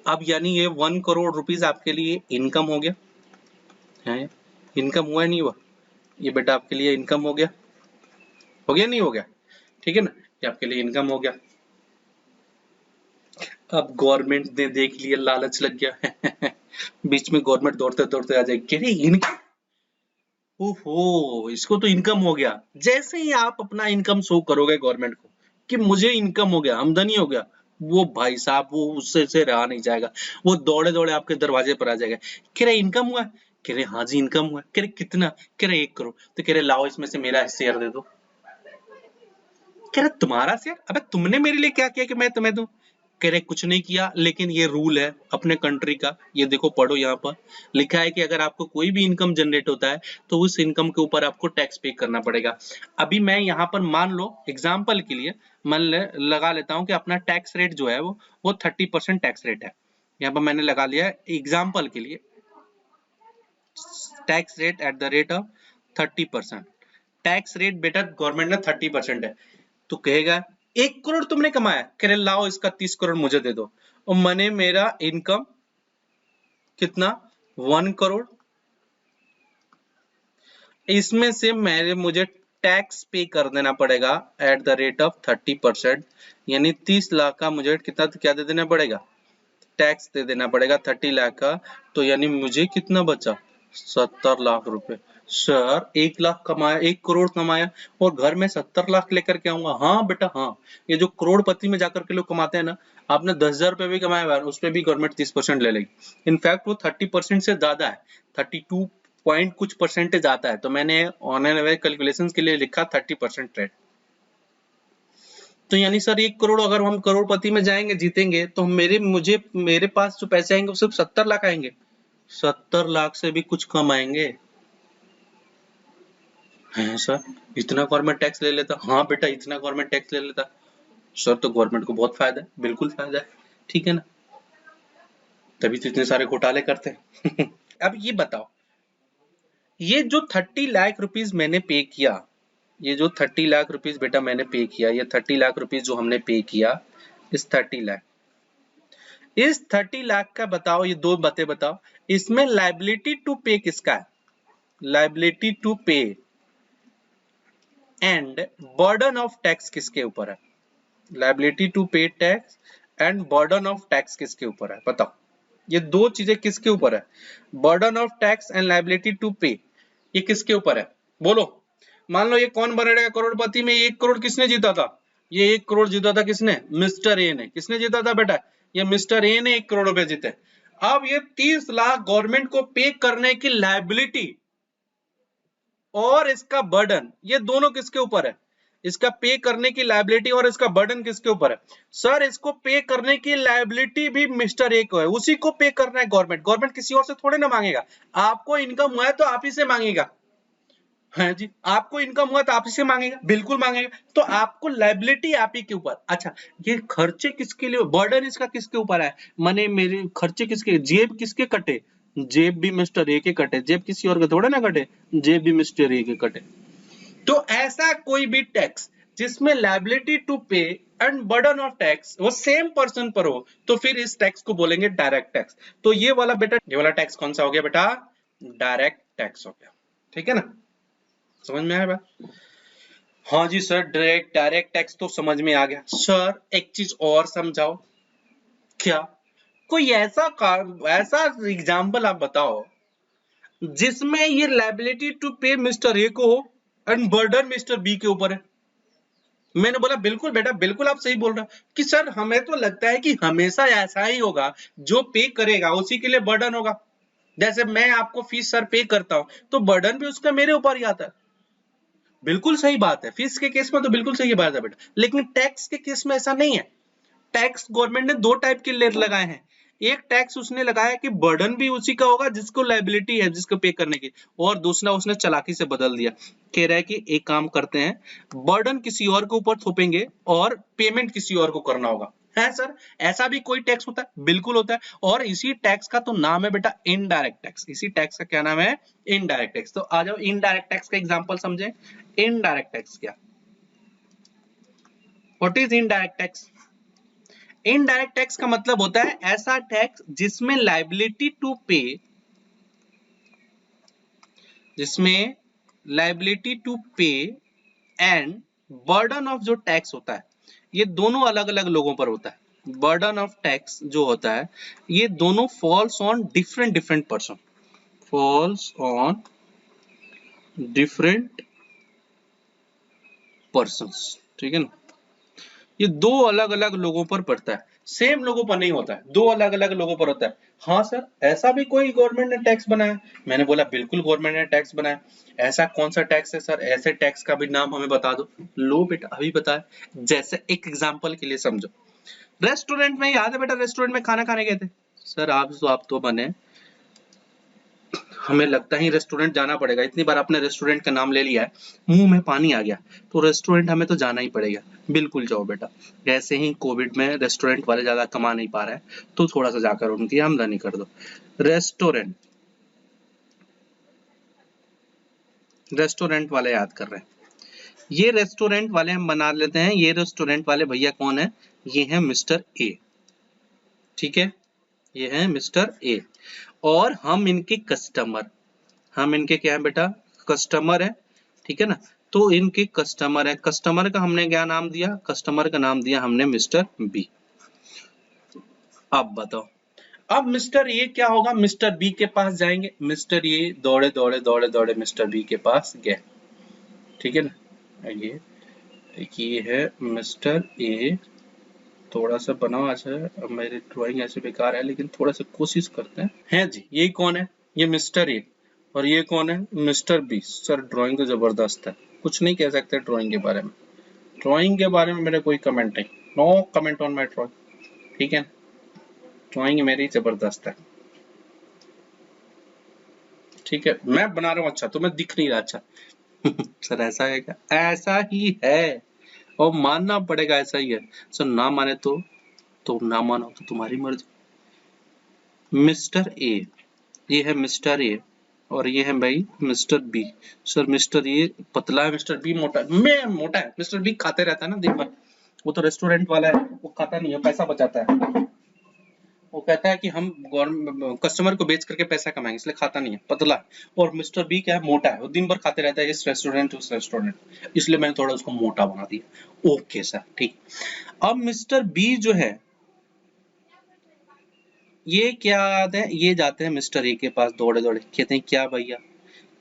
S1: अब यानी ये 1 करोड़ रुपीस आपके लिए इनकम हो गया है? इनकम हुआ नहीं हुआ? ये बेटा आपके लिए इनकम हो गया, हो गया नहीं हो गया? ठीक है ना, ये आपके लिए इनकम हो गया। अब गवर्नमेंट ने देख लिया, लालच लग गया बीच में गवर्नमेंट दौड़ते दौड़ते आ जाएगी, कह रही इनकम, ओहो इसको तो इनकम हो गया। जैसे ही आप अपना इनकम शो करोगे गवर्नमेंट को कि मुझे इनकम हो गया, आमदनी हो गया, वो भाई साहब वो उससे से रहा नहीं जाएगा, वो दौड़े दौड़े आपके दरवाजे पर आ जाएगा। कह रहे इनकम हुआ? कह रहे हाँ जी इनकम हुआ। कह रहे कितना? कह रहे 1 करोड़। तो कह रहे लाओ इसमें से मेरा शेयर दे दो। कह रहे तुम्हारा शेयर? अबे तुमने मेरे लिए क्या किया कि मैं तुम्हें दूं? कह रहे कुछ नहीं किया, लेकिन ये रूल है अपने कंट्री का, ये देखो पढ़ो, यहाँ पर लिखा है कि अगर आपको कोई भी इनकम जनरेट होता है तो उस इनकम के ऊपर आपको टैक्स पे करना पड़ेगा। अभी मैं यहाँ पर मान लो एग्जाम्पल के लिए लगा लेता हूँ कि अपना टैक्स रेट जो है वो 30% टैक्स रेट है। यहाँ पर मैंने लगा लिया है एग्जाम्पल के लिए, tax rate at the rate of 30%। Tax rate बेटा गवर्नमेंट ने 30% है, तो कहेगा 1 करोड़ तुमने कमाया, कह रहे लाओ इसका 30 करोड़ मुझे दे दो। और मैंने मेरा इनकम कितना? 1 करोड़। इसमें से मुझे टैक्स पे कर देना पड़ेगा एट द रेट ऑफ 30%, यानी 30 लाख का मुझे कितना क्या दे देना पड़ेगा? टैक्स दे देना पड़ेगा 30 लाख का। तो यानी मुझे कितना बचा? 70 लाख रुपए। सर 1 लाख कमाया, 1 करोड़ कमाया और घर में 70 लाख लेकर के आऊंगा? हाँ बेटा हाँ, ये जो करोड़पति में जाकर के लोग कमाते हैं ना, आपने 10,000 रुपए भी कमाया हुआ है उस पर भी गवर्नमेंट 30% ले लेगी। इनफैक्ट वो 30% से ज्यादा है, 32 पॉइंट कुछ परसेंटेज आता है। तो मैंने ऑनलाइन कैलकुलेशन के लिए लिखा 30% रेट। तो यानी सर 1 करोड़ अगर हम करोड़पति में जाएंगे जीतेंगे तो मेरे पास जो पैसे आएंगे वो सिर्फ 70 लाख आएंगे। 70 लाख से भी कुछ कम आएंगे हैं सर? इतना गवर्नमेंट टैक्स ले लेता? हाँ बेटा इतना गवर्नमेंट टैक्स ले लेता। सर तो गवर्नमेंट को बहुत फायदा है। बिल्कुल फायदा है, ठीक है ना, तभी तो इतने सारे घोटाले करते हैं अब ये बताओ, ये जो 30 लाख रुपीस मैंने पे किया, ये जो 30 लाख रुपीस बेटा मैंने पे किया, ये 30 लाख रुपीस जो हमने पे किया, इस 30 लाख का बताओ, ये दो बातें बताओ, इसमें लाइबिलिटी टू पे किसका है? लाइबिलिटी टू पे एंड बर्डन ऑफ टैक्स किसके ऊपर है? लाइबिलिटी टू पे tax and burden of tax किसके ऊपर है? बताओ, ये दो चीजें किसके ऊपर है? Burden of tax and liability to pay, ये किसके ऊपर है? बोलो। मान लो ये कौन बनेगा करोड़पति में 1 करोड़ किसने जीता था? ये 1 करोड़ जीता था किसने? मिस्टर ए ने। किसने जीता था बेटा? ये मिस्टर ए ने 1 करोड़ रुपए जीते। अब ये 30 लाख गवर्नमेंट को पे करने की लायबिलिटी और इसका बर्डन, ये दोनों किसके ऊपर है? इसका पे करने की लायबिलिटी और इसका बर्डन किसके ऊपर है? सर इसको पे करने की लायबिलिटी भी मिस्टर ए को है, उसी को पे करना है गवर्नमेंट। गवर्नमेंट किसी और से थोड़े ना मांगेगा। आपको इनकम हुआ है तो आप ही से मांगेगा। है जी, आपको इनकम हुआ तो आप ही से मांगेगा, बिल्कुल मांगेगा। तो आपको लायबिलिटी आप ही के ऊपर। अच्छा, ये खर्चे किसके लिए, बर्डन इसका किसके ऊपर है? माने मेरे खर्चे किसके, जेब किसके कटे? जेब भी मिस्टर ए के कटे, जेब किसी और के थोड़े ना कटे, जेब भी मिस्टर ए के कटे। तो ऐसा कोई भी टैक्स जिसमें लायबिलिटी टू पे एंड बर्डन ऑफ टैक्स वो सेम पर्सन पर हो, तो फिर इस टैक्स को बोलेंगे डायरेक्ट टैक्स। तो ये वाला बेटा, ये वाला टैक्स कौन सा हो गया बेटा? डायरेक्ट टैक्स हो गया। ठीक है ना, समझ में आया बात? हाँ जी सर, डायरेक्ट टैक्स तो समझ में आ गया। सर एक चीज और समझाओ। क्या? कोई ऐसा एग्जाम्पल आप बताओ जिसमें ये लायबिलिटी टू पे मिस्टर ए को हो एंड बर्डन मिस्टर बी के ऊपर है। मैंने बोला बिल्कुल बेटा, बिल्कुल आप सही बोल रहे हो कि सर हमें तो लगता है कि हमेशा ऐसा ही होगा, जो पे करेगा उसी के लिए बर्डन होगा। जैसे मैं आपको फीस सर पे करता हूं तो बर्डन भी उसका मेरे ऊपर ही आता है। बिल्कुल सही बात है, फीस के केस में तो बिल्कुल सही बात है बेटा, लेकिन टैक्स के केस में ऐसा नहीं है। टैक्स गवर्नमेंट ने दो टाइप के लेर लगाए हैं। एक टैक्स उसने लगाया कि बर्डन भी उसी का होगा जिसको लायबिलिटी है, जिसको पे करने की, और दूसरा उसने चालाकी से बदल दिया, कह रहा है कि एक काम करते हैं बर्डन किसी और के ऊपर थोपेंगे और पेमेंट किसी और को करना होगा। है सर, ऐसा भी कोई टैक्स होता है? बिल्कुल होता है। और इसी टैक्स का तो नाम है बेटा इनडायरेक्ट टैक्स। इसी टैक्स का क्या नाम है? Indirect tax. तो आ जाओ इनडायरेक्ट टैक्स का एग्जांपल समझें। इनडायरेक्ट टैक्स क्या, what is indirect tax? Indirect tax का मतलब होता है ऐसा टैक्स जिसमें लायबिलिटी टू पे, जिसमें लायबिलिटी टू पे एंड बर्डन ऑफ जो टैक्स होता है, ये दोनों अलग अलग लोगों पर होता है। बर्डन ऑफ टैक्स जो होता है ये दोनों falls on different different person, falls on different persons. ठीक है ना, ये दो अलग अलग लोगों पर पड़ता है, सेम लोगों पर नहीं होता है, दो अलग अलग लोगों पर होता है। हाँ सर, ऐसा भी कोई गवर्नमेंट ने टैक्स बनाया? मैंने बोला बिल्कुल गवर्नमेंट ने टैक्स बनाया। ऐसा कौन सा टैक्स है सर? ऐसे टैक्स का भी नाम हमें बता दो। लो बेटा अभी बताए। जैसे एक एग्जांपल के लिए समझो, रेस्टोरेंट में, याद है बेटा रेस्टोरेंट में खाना खाने गए थे? सर आप तो बने, हमें लगता ही रेस्टोरेंट जाना पड़ेगा, इतनी बार आपने रेस्टोरेंट का नाम ले लिया है, मुंह में पानी आ गया, तो रेस्टोरेंट हमें तो जाना ही पड़ेगा। बिल्कुल जाओ बेटा। जैसे ही कोविड में रेस्टोरेंट वाले ज्यादा कमा नहीं पा रहे हैं तो थोड़ा सा जाकर उनकी आमदनी कर दो। रेस्टोरेंट, रेस्टोरेंट वाले याद कर रहे हैं, ये रेस्टोरेंट वाले हम बना लेते हैं। ये रेस्टोरेंट वाले भैया कौन है? ये है मिस्टर ए। ठीक है, ये है मिस्टर ए और हम इनके कस्टमर, हम इनके क्या है बेटा? कस्टमर है। ठीक है ना, तो इनके कस्टमर है, कस्टमर का हमने क्या नाम दिया? कस्टमर का नाम दिया हमने मिस्टर बी। अब बताओ, अब मिस्टर ए क्या होगा? मिस्टर बी के पास जाएंगे, मिस्टर ए दौड़े दौड़े दौड़े दौड़े मिस्टर बी के पास गए। ठीक है ना, ये है मिस्टर ए। थोड़ा सा बनाओ, अच्छा मेरी ड्राइंग ऐसे बेकार है लेकिन थोड़ा सा कोशिश करते हैं जी। ये कौन है? ये मिस्टर ए। और ये कौन है? Mister B. सर ड्राइंग तो जबरदस्त है, कुछ नहीं कह सकते ड्राइंग के बारे में। ड्राइंग के बारे में मेरे कोई कमेंट नहीं, no comment on my drawing. ठीक है, ड्राइंग मेरी जबरदस्त है। ठीक है, मैं बना रहा हूँ अच्छा, तुम्हें दिख नहीं रहा अच्छा। सर ऐसा है क्या? ऐसा ही है और मानना पड़ेगा, ऐसा ही है सर। ना माने तो ना मानो तो तुम्हारी मर्जी। मिस्टर ए, ये है मिस्टर ए और ये है भाई mister B. Sir mister A पतला है, मिस्टर बी मोटा है। मैं मोटा है, मिस्टर बी खाते रहता है ना दिन भर, वो तो रेस्टोरेंट वाला है, वो खाता नहीं है, पैसा बचाता है। वो कहता है कि हम गवर्नमेंट कस्टमर को बेच करके पैसा कमाएंगे, इसलिए खाता नहीं है, पतला है। और मिस्टर बी क्या है? मोटा है, वो दिन भर खाते रहता है इस रेस्टोरेंट उस रेस्टोरेंट, इसलिए मैंने थोड़ा उसको मोटा बना दिया। ओके सर, ठीक। अब मिस्टर बी जो है ये क्या आते हैं? ये जाते हैं मिस्टर ए के पास दौड़े दौड़े, कहते हैं क्या भैया?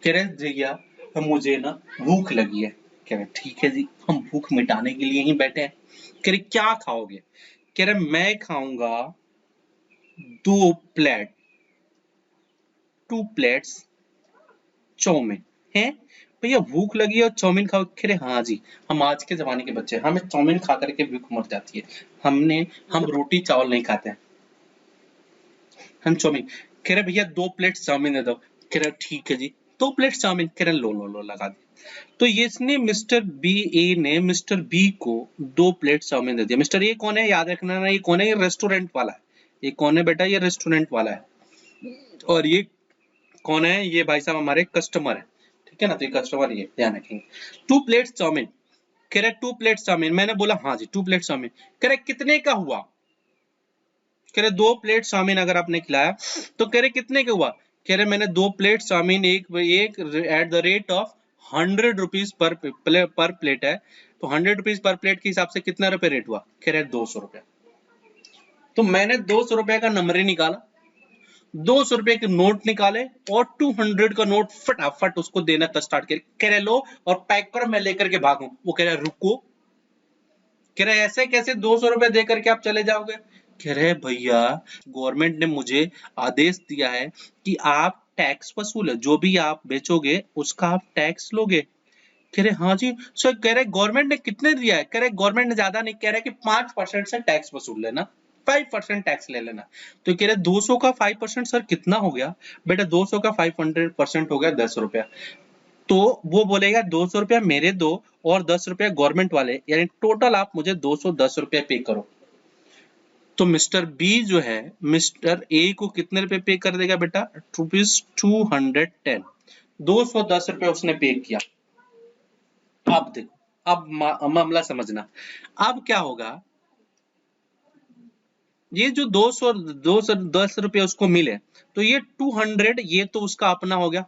S1: कह रहे भैया मुझे ना भूख लगी है। कह रहे ठीक है जी, हम भूख मिटाने के लिए ही बैठे हैं। कह रहे क्या खाओगे? कह रहे मैं खाऊंगा 2 प्लेट्स चाउमीन है, भैया भूख लगी है और चाउमीन खाओ, कह रहे हाँ जी, हम आज के जमाने के बच्चे हैं, हमें चाउमीन खा करके भूख मर जाती है, हम रोटी चावल नहीं खाते हैं, हम चाउमीन। कह रहे भैया 2 प्लेट चाउमीन दे दो, कह रहे ठीक है जी 2 प्लेट चाउमीन, कह रहे लो लगा दी। तो ये इसने मिस्टर बी ए ने मिस्टर बी को 2 प्लेट चाउमीन दे दिया। मिस्टर ए कौन है याद रखना ना, ये कौन है, ये रेस्टोरेंट वाला है, ये कौन है बेटा, ये रेस्टोरेंट वाला है। और ये कौन है, ये भाई साहब हमारे कस्टमर है, ठीक है ना, तो ये कस्टमर, ये ध्यान रखेंगे। 2 प्लेट चाउमीन, कह रहे 2 प्लेट चाउमीन, मैंने बोला हाँ जी 2 प्लेट चाउमीन, कह रहे कितने का हुआ, कह रहे 2 प्लेट चाउमीन अगर आपने खिलाया तो कह रहे कितने का हुआ, कह रहे मैंने 2 प्लेट चाउमीन एक at the rate of 100 rupees per plate है, तो 100 रुपीज पर प्लेट के हिसाब से कितना रुपए रेट हुआ, कह रहे 200 रुपए। तो मैंने 200 रुपए का नंबर ही निकाला, 200 रुपए के नोट निकाले और 200 का नोट फटाफट उसको देना स्टार्ट किया, कह रहे लो और पैक करो, मैं लेकर के भागूं। वो कह रहा रुको, कह रहे ऐसे कैसे 200 रुपए दे करके आप चले जाओगे, कह रहे भैया गवर्नमेंट ने मुझे आदेश दिया है कि आप टैक्स वसूल, जो भी आप बेचोगे उसका आप टैक्स लोगे। कह रहे हाँ जी सर, कह रहे गवर्नमेंट ने कितने दिया है, कह रहे गवर्नमेंट ने ज्यादा नहीं, कह रहे कि 5% से टैक्स वसूल लेना, 5% टैक्स ले लेना। तो कह रहे 200 का 5% सर कितना हो गया, बेटा 200 का 500% हो गया 10 रुपया। तो वो बोलेगा 200 रुपया मेरे दो और 10 रुपया गवर्नमेंट वाले, यानी टोटल आप मुझे 210 रुपया पे करो। तो मिस्टर बी जो है मिस्टर ए को कितने रुपए पे कर देगा बेटा, ₹210, 210 रुपए उसने पे किया। अब देखो, अब मामला समझना, अब क्या होगा, ये जो 210 रुपए उसको मिले, तो ये 200 ये तो उसका अपना हो गया,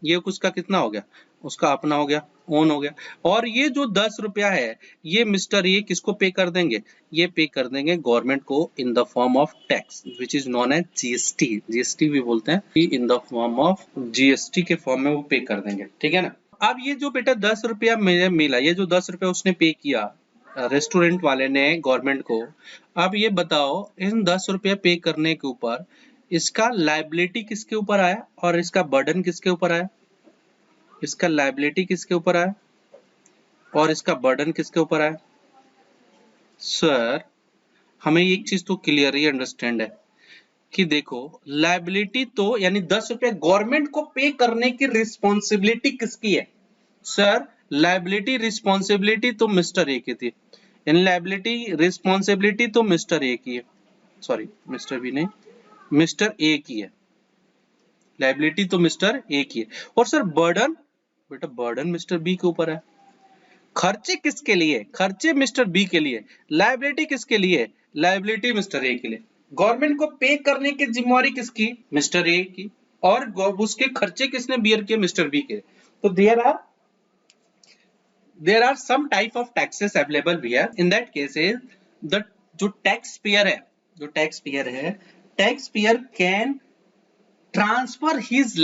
S1: ये उसका कितना हो गया, उसका अपना हो गया, ओन हो गया। और ये जो 10 रुपया है ये मिस्टर ये किसको पे कर देंगे, ये पे कर देंगे गवर्नमेंट को in the form of tax which is known as GST, GST भी बोलते हैं, in the form of GST के फॉर्म में वो पे कर देंगे, ठीक है ना। अब ये जो बेटा 10 रुपया मुझे मिला, ये जो 10 रुपया उसने पे किया रेस्टोरेंट वाले ने गवर्नमेंट को, अब ये बताओ इन 10 रुपया पे करने के ऊपर इसका लायबिलिटी किसके ऊपर आया और इसका बर्डन किसके ऊपर आया, इसका लायबिलिटी किसके ऊपर आया और इसका बर्डन किसके ऊपर आया। सर हमें एक चीज तो क्लियरली अंडरस्टैंड है कि देखो लायबिलिटी तो यानी 10 रुपया गवर्नमेंट को पे करने की रिस्पॉन्सिबिलिटी किसकी है, सर लायबिलिटी रिस्पॉन्सिबिलिटी तो मिस्टर ए की थी, यानी लायबिलिटी रिस्पॉन्सिबिलिटी तो मिस्टर ए की है, सॉरी मिस्टर बी नहीं, मिस्टर ए की है, लायबिलिटी तो मिस्टर ए की है। और सर बर्डन, बेटा बर्डन मिस्टर बी के ऊपर है। खर्चे किसके लिए, खर्चे मिस्टर बी के लिए, लायबिलिटी किसके लिए, लायबिलिटी मिस्टर ए के लिए। गवर्नमेंट को पे करने की जिम्मेवारी किसकी, मिस्टर ए की, और उसके खर्चे किसने बियर किए, मिस्टर बी के। तो there are some type of taxes available here, in that case is the जो टैक्स पेयर है, जो टैक्स पेयर है, taxpayer can transfer his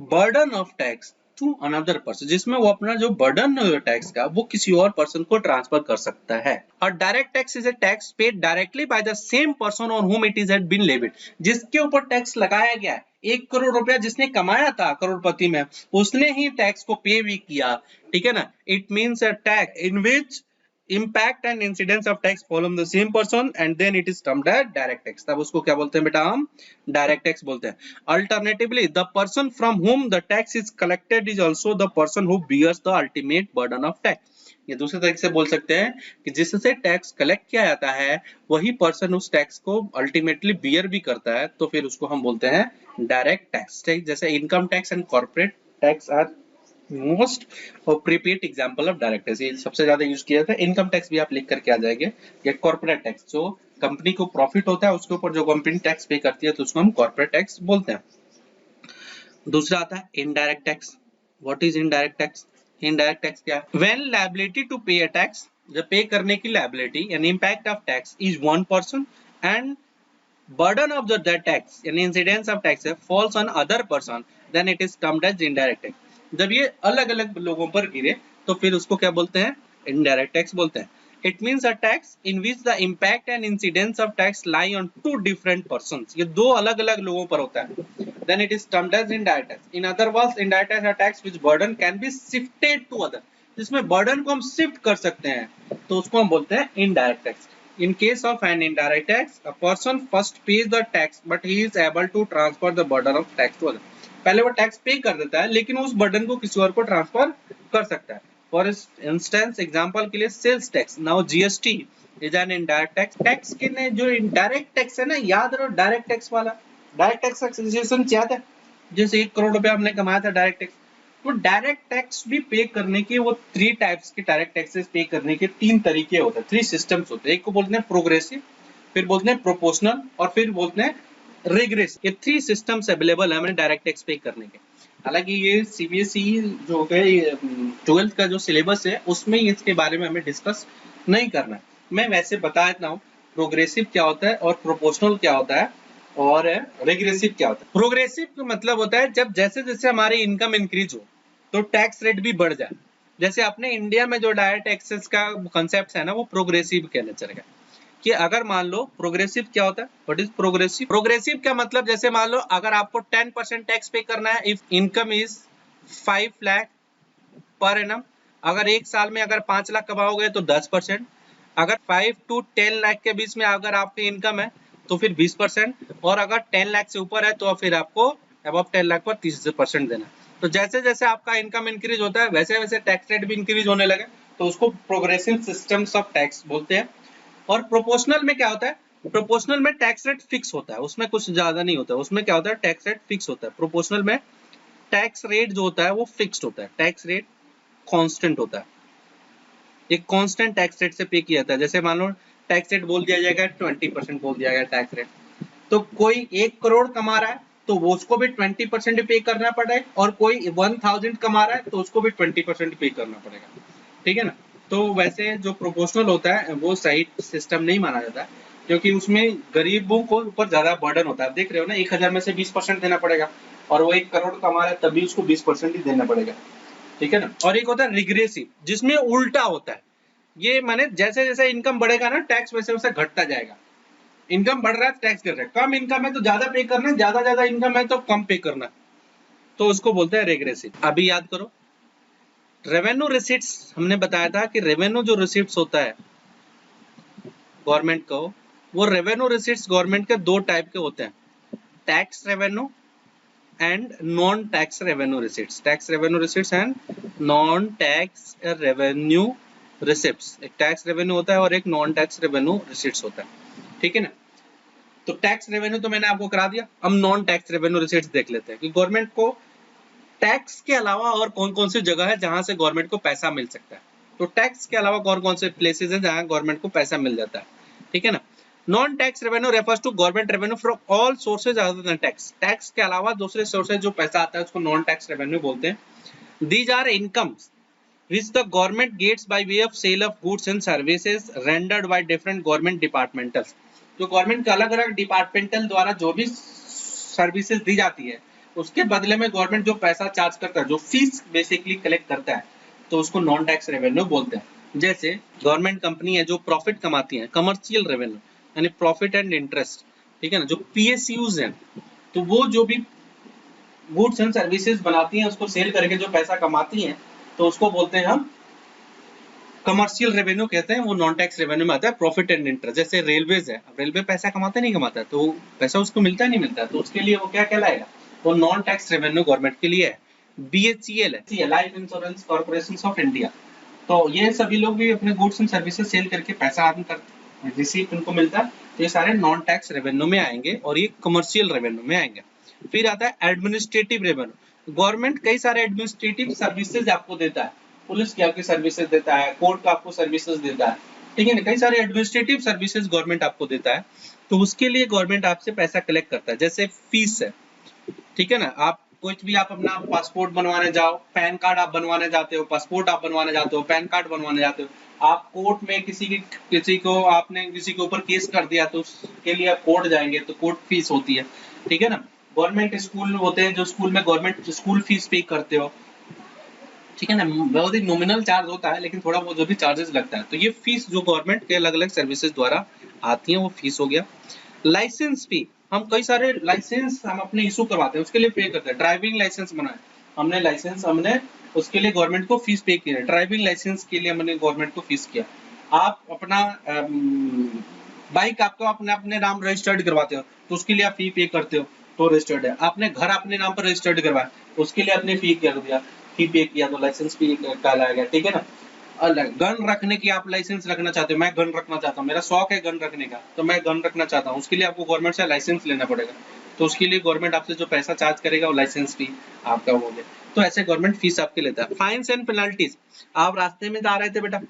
S1: burden of tax to another person, जिसमें वो अपना जो बर्डन टैक्स का वो किसी और पर्सन को ट्रांसफर कर सकता है। और direct tax is a tax paid directly by the same person on whom it is had been levied, जिसके ऊपर टैक्स लगाया गया है। 1 करोड़ रुपया जिसने कमाया था करोड़पति में, उसने ही टैक्स को पे भी किया, ठीक है ना। It means a tax in which impact and incidence of tax fall on the same person and then it is termed as direct tax, तब उसको क्या बोलते हैं बेटा, हम direct tax बोलते हैं। Alternatively the person from whom the tax is collected is also the person who bears the ultimate burden of tax, ये दूसरे तरीके से बोल सकते हैं कि जिससे टैक्स कलेक्ट किया जाता है वही पर्सन उस टैक्स को अल्टीमेटली बियर भी करता है, तो फिर उसको हम बोलते हैं डायरेक्ट टैक्स। जैसे income tax and corporate tax are most appropriate example of direct tax, ये सबसे ज्यादा यूज किया जाता है। इनकम टैक्स भी आप लिख करके आ जाएंगे, या कॉर्पोरेट टैक्स, जो कंपनी को प्रॉफिट होता है उसके ऊपर जो कंपनी टैक्स पे करती है तो उसको हम कॉर्पोरेट टैक्स बोलते हैं। दूसरा आता है indirect tax. What is indirect tax, indirect tax क्या है, when liability to pay a tax, जब पे करने की लायबिलिटी यानी impact of tax is one person and burden of the tax यानी incidence of tax falls on other person, then it is termed as indirect tax। जब ये अलग अलग लोगों पर गिरे तो फिर उसको क्या बोलते हैं, indirect tax बोलते हैं। It means a tax in which the impact and incidence of tax lie on two different persons. ये दो अलग अलग लोगों पर होता है. Then it is termed as indirect tax. In other words, indirect tax is a tax which burden can be shifted to other. जिसमें burden को हम shift कर सकते हैं तो उसको हम बोलते हैं indirect tax. In case of an indirect tax, a person first pays the tax, but he is able to transfer the burden of tax to other. पहले वो टैक्स पे कर देता है लेकिन उस बर्डन को किसी और को ट्रांसफर कर सकता है. फॉर इंस्टेंस एग्जांपल के लिए sales tax. Now GST is an indirect tax. Tax के ने जो इनडायरेक्ट टैक्स है ना, याद रहो डायरेक्ट टैक्स वाला. डायरेक्ट टैक्स एक्सेशन याद है, जैसे 1 करोड़ रुपया हमने कमाया था डायरेक्ट टैक्स. तो डायरेक्ट टैक्स भी पे करने के वो 3 टाइप्स के डायरेक्ट टैक्सेस पे करने के 3 तरीके होते हैं, 3 सिस्टम्स होते हैं. एक को बोलते हैं प्रोग्रेसिव, फिर बोलते हैं प्रोपोर्शनल और फिर बोलते हैं रिग्रेसिव. ये 3 सिस्टम्स अवेलेबल है हमें डायरेक्ट टैक्स पे करने के. हालांकि ये सीबीएसई जो है 12th का जो सिलेबस है उसमें इसके बारे में हमें डिस्कस नहीं करना है. मैं वैसे बता देता हूँ प्रोग्रेसिव क्या होता है और प्रोपोर्शनल क्या होता है और रिग्रेसिव क्या होता है. प्रोग्रेसिव का मतलब होता है जब जैसे जैसे हमारी इनकम इंक्रीज हो तो टैक्स रेट भी बढ़ जाए. जैसे अपने इंडिया में जो डायरेक्ट टैक्सेस का कंसेप्ट है ना वो प्रोग्रेसिव के नेचर का. कि अगर मान लो प्रोग्रेसिव क्या होता है, व्हाट इज प्रोग्रेसिव. प्रोग्रेसिव का मतलब जैसे मान लो अगर आपको 10% टैक्स पे करना है if income is 5 lakh per annum. अगर एक साल में अगर 5 लाख कमाओगे तो 10%. अगर 5 to 10 लाख के बीच में अगर आपकी इनकम है तो फिर 20%. और अगर 10 लाख से ऊपर है तो फिर आपको अबव 10 लाख पर 30% देना. तो जैसे जैसे आपका इनकम इंक्रीज होता है वैसे वैसे टैक्स रेट भी इंक्रीज होने लगे तो उसको प्रोग्रेसिव सिस्टम्स ऑफ टैक्स बोलते हैं. और प्रोपोर्शनल में क्या होता है, प्रोपोर्शनल में टैक्स रेट फिक्स होता है, उसमें कुछ ज्यादा नहीं होता है. उसमें क्या होता है टैक्स रेट फिक्स होता है. प्रोपोर्शनल में टैक्स रेट जो होता है वो फिक्स्ड होता है, टैक्स रेट कांस्टेंट होता है. एक कांस्टेंट टैक्स रेट से पे किया जाता है. जैसे मान लो टैक्स रेट बोल दिया जाएगा 20% बोल दिया गया टैक्स रेट. तो कोई 1 करोड़ कमा रहा है तो वो उसको भी 20% पे करना पड़ेगा और कोई 1000 कमा रहा है तो उसको भी 20% पे करना पड़ेगा. ठीक है ना. तो वैसे जो प्रोपोर्शनल होता है वो सही सिस्टम नहीं माना जाता क्योंकि उसमें गरीबों को ऊपर ज्यादा बर्डन होता है. देख रहे हो ना 1000 में से 20% देना पड़ेगा और वो 1 करोड़ कमा रहा है तभी उसको 20% ही देना पड़ेगा. ठीक है ना. और एक होता है रिग्रेसिव जिसमें उल्टा होता है. ये माने जैसे जैसे इनकम बढ़ेगा ना टैक्स वैसे वैसे घटता जाएगा. इनकम बढ़ रहा है टैक्स कर रहे हैं, कम इनकम है तो ज्यादा पे करना है, ज्यादा इनकम है तो कम पे करना है. तो उसको बोलते हैं रिग्रेसिव. अभी याद करो रेवेन्यू रिसीट्स हमने बताया था कि रेवेन्यू जो रिसीट्स होता है गवर्नमेंट को, वो रेवेन्यू रिसीट्स गवर्नमेंट के 2 टाइप के होते हैं, tax revenue and non tax revenue receipts. Tax revenue receipts and non tax revenue receipts. एक टैक्स रेवेन्यू होता है और एक नॉन टैक्स रेवेन्यू रिसीट्स होता है. ठीक है ना. तो टैक्स रेवेन्यू तो मैंने आपको करा दिया. हम नॉन टैक्स रेवेन्यू रिसीट्स देख लेते हैं कि गवर्नमेंट को टैक्स के अलावा और कौन कौन सी जगह है जहां से गवर्नमेंट को पैसा मिल सकता है. तो टैक्स के अलावा कौन कौन से प्लेसेस हैं जहां गवर्नमेंट को पैसा मिल जाता है. ठीक है ना. Non tax revenue refers to government revenue from all sources other than tax. Tax के अलावा दूसरे सोर्सेज जो पैसा आता है उसको नॉन टैक्स रेवेन्यू बोलते हैं. These are incomes which the government gets by way of sale of goods and services rendered by different government departmentals. तो गवर्नमेंट के अलग अलग डिपार्टमेंटल द्वारा जो भी सर्विसेज दी जाती है उसके बदले में गवर्नमेंट जो पैसा चार्ज करता है, जो फीस बेसिकली कलेक्ट करता है, तो उसको नॉन टैक्स रेवेन्यू बोलते हैं. जैसे गवर्नमेंट कंपनी है जो प्रॉफिट कमाती है, कमर्शियल रेवेन्यू यानी प्रॉफिट एंड इंटरेस्ट. ठीक है ना. जो पीएसयूज हैं तो वो जो भी गुड्स एंड सर्विसेज बनाती हैं उसको सेल करके जो पैसा कमाती हैं तो उसको बोलते हैं हम कमर्शियल रेवेन्यू कहते हैं. वो नॉन टैक्स रेवेन्यू में आता है प्रॉफिट एंड इंटरेस्ट. जैसे रेलवेज है, अब रेलवे पैसा कमाता नहीं कमाता तो पैसा उसको मिलता नहीं मिलता तो उसके लिए वो क्या कहलाएगा, वो नॉन टैक्स रेवेन्यू गवर्नमेंट के लिए है. बीएचईएल है, life insurance corporation of India. तो ये सभी लोग भी अपने गुड्स एंड सर्विसेज सेल करके पैसा अर्न करते हैं, रिसीट उनको मिलता है. तो ये सारे नॉन टैक्स रेवेन्यू में आएंगे और ये कमर्शियल रेवेन्यू में आएंगे. फिर आता है एडमिनिस्ट्रेटिव रेवेन्यू. गवर्नमेंट कई सारे एडमिनिस्ट्रेटिव सर्विसेज आपको देता है. पुलिस की आपकी सर्विसेज देता है, कोर्ट का आपको सर्विसेज देता है. ठीक है ना. कई सारे एडमिनिस्ट्रेटिव सर्विसेज गवर्नमेंट आपको देता है तो उसके लिए गवर्नमेंट आपसे पैसा कलेक्ट करता है. जैसे फीस है. ठीक है ना. आप कुछ भी आप अपना पासपोर्ट बनवाने जाओ, पैन कार्ड आप बनवाने जाते हो, पासपोर्ट आप बनवाने जाते हो, पैन कार्ड बनवाने जाते हो, आप कोर्ट में किसी को आपने किसी के ऊपर केस कर दिया तो उसके लिए आप कोर्ट जाएंगे तो कोर्ट फीस होती है. ठीक है ना. गवर्नमेंट स्कूल होते हैं जो स्कूल में गवर्नमेंट स्कूल फीस पे करते हो. ठीक है ना, बहुत ही नॉमिनल चार्ज होता है, लेकिन थोड़ा वो जो भी चार्जेस लगता है। तो ये फीस जो गवर्नमेंट के अलग अलग सर्विसेज द्वारा आती है वो फीस हो गया। लाइसेंस फी, हम कई सारे लाइसेंस हम अपने इशू करवाते हैं, उसके लिए पे करते हैं। ड्राइविंग लाइसेंस बनाए हमने, लाइसेंस हमने उसके लिए गवर्नमेंट को फीस पे की है। ड्राइविंग लाइसेंस के लिए हमने गवर्नमेंट को फीस किया। आप अपना बाइक आपको अपने अपने नाम रजिस्टर्ड करवाते हो तो उसके लिए आप फी पे करते हो, तो रजिस्टर्ड है। आपने घर अपने नाम पर रजिस्टर्ड करवाया तो उसके लिए आपने फी कर दिया, फी पे किया तो लाइसेंस फी कहलाया गया। ठीक है ना। अलग गन रखने की आप लाइसेंस रखना चाहते हो, मैं गन रखना चाहता हूँ, मेरा शौक है गन रखने का, तो मैं गन रखना चाहता हूँ, उसके लिए आपको गवर्नमेंट से लाइसेंस लेना पड़ेगा। तो उसके लिए गवर्नमेंट आपसे जो पैसा चार्ज करेगा वो लाइसेंस फी आपका हो गया। तो ऐसे गवर्नमेंट फीस आपके लेता है। फाइन्स एंड पेनल्टीज, आप रास्ते में जा रहे थे बेटा,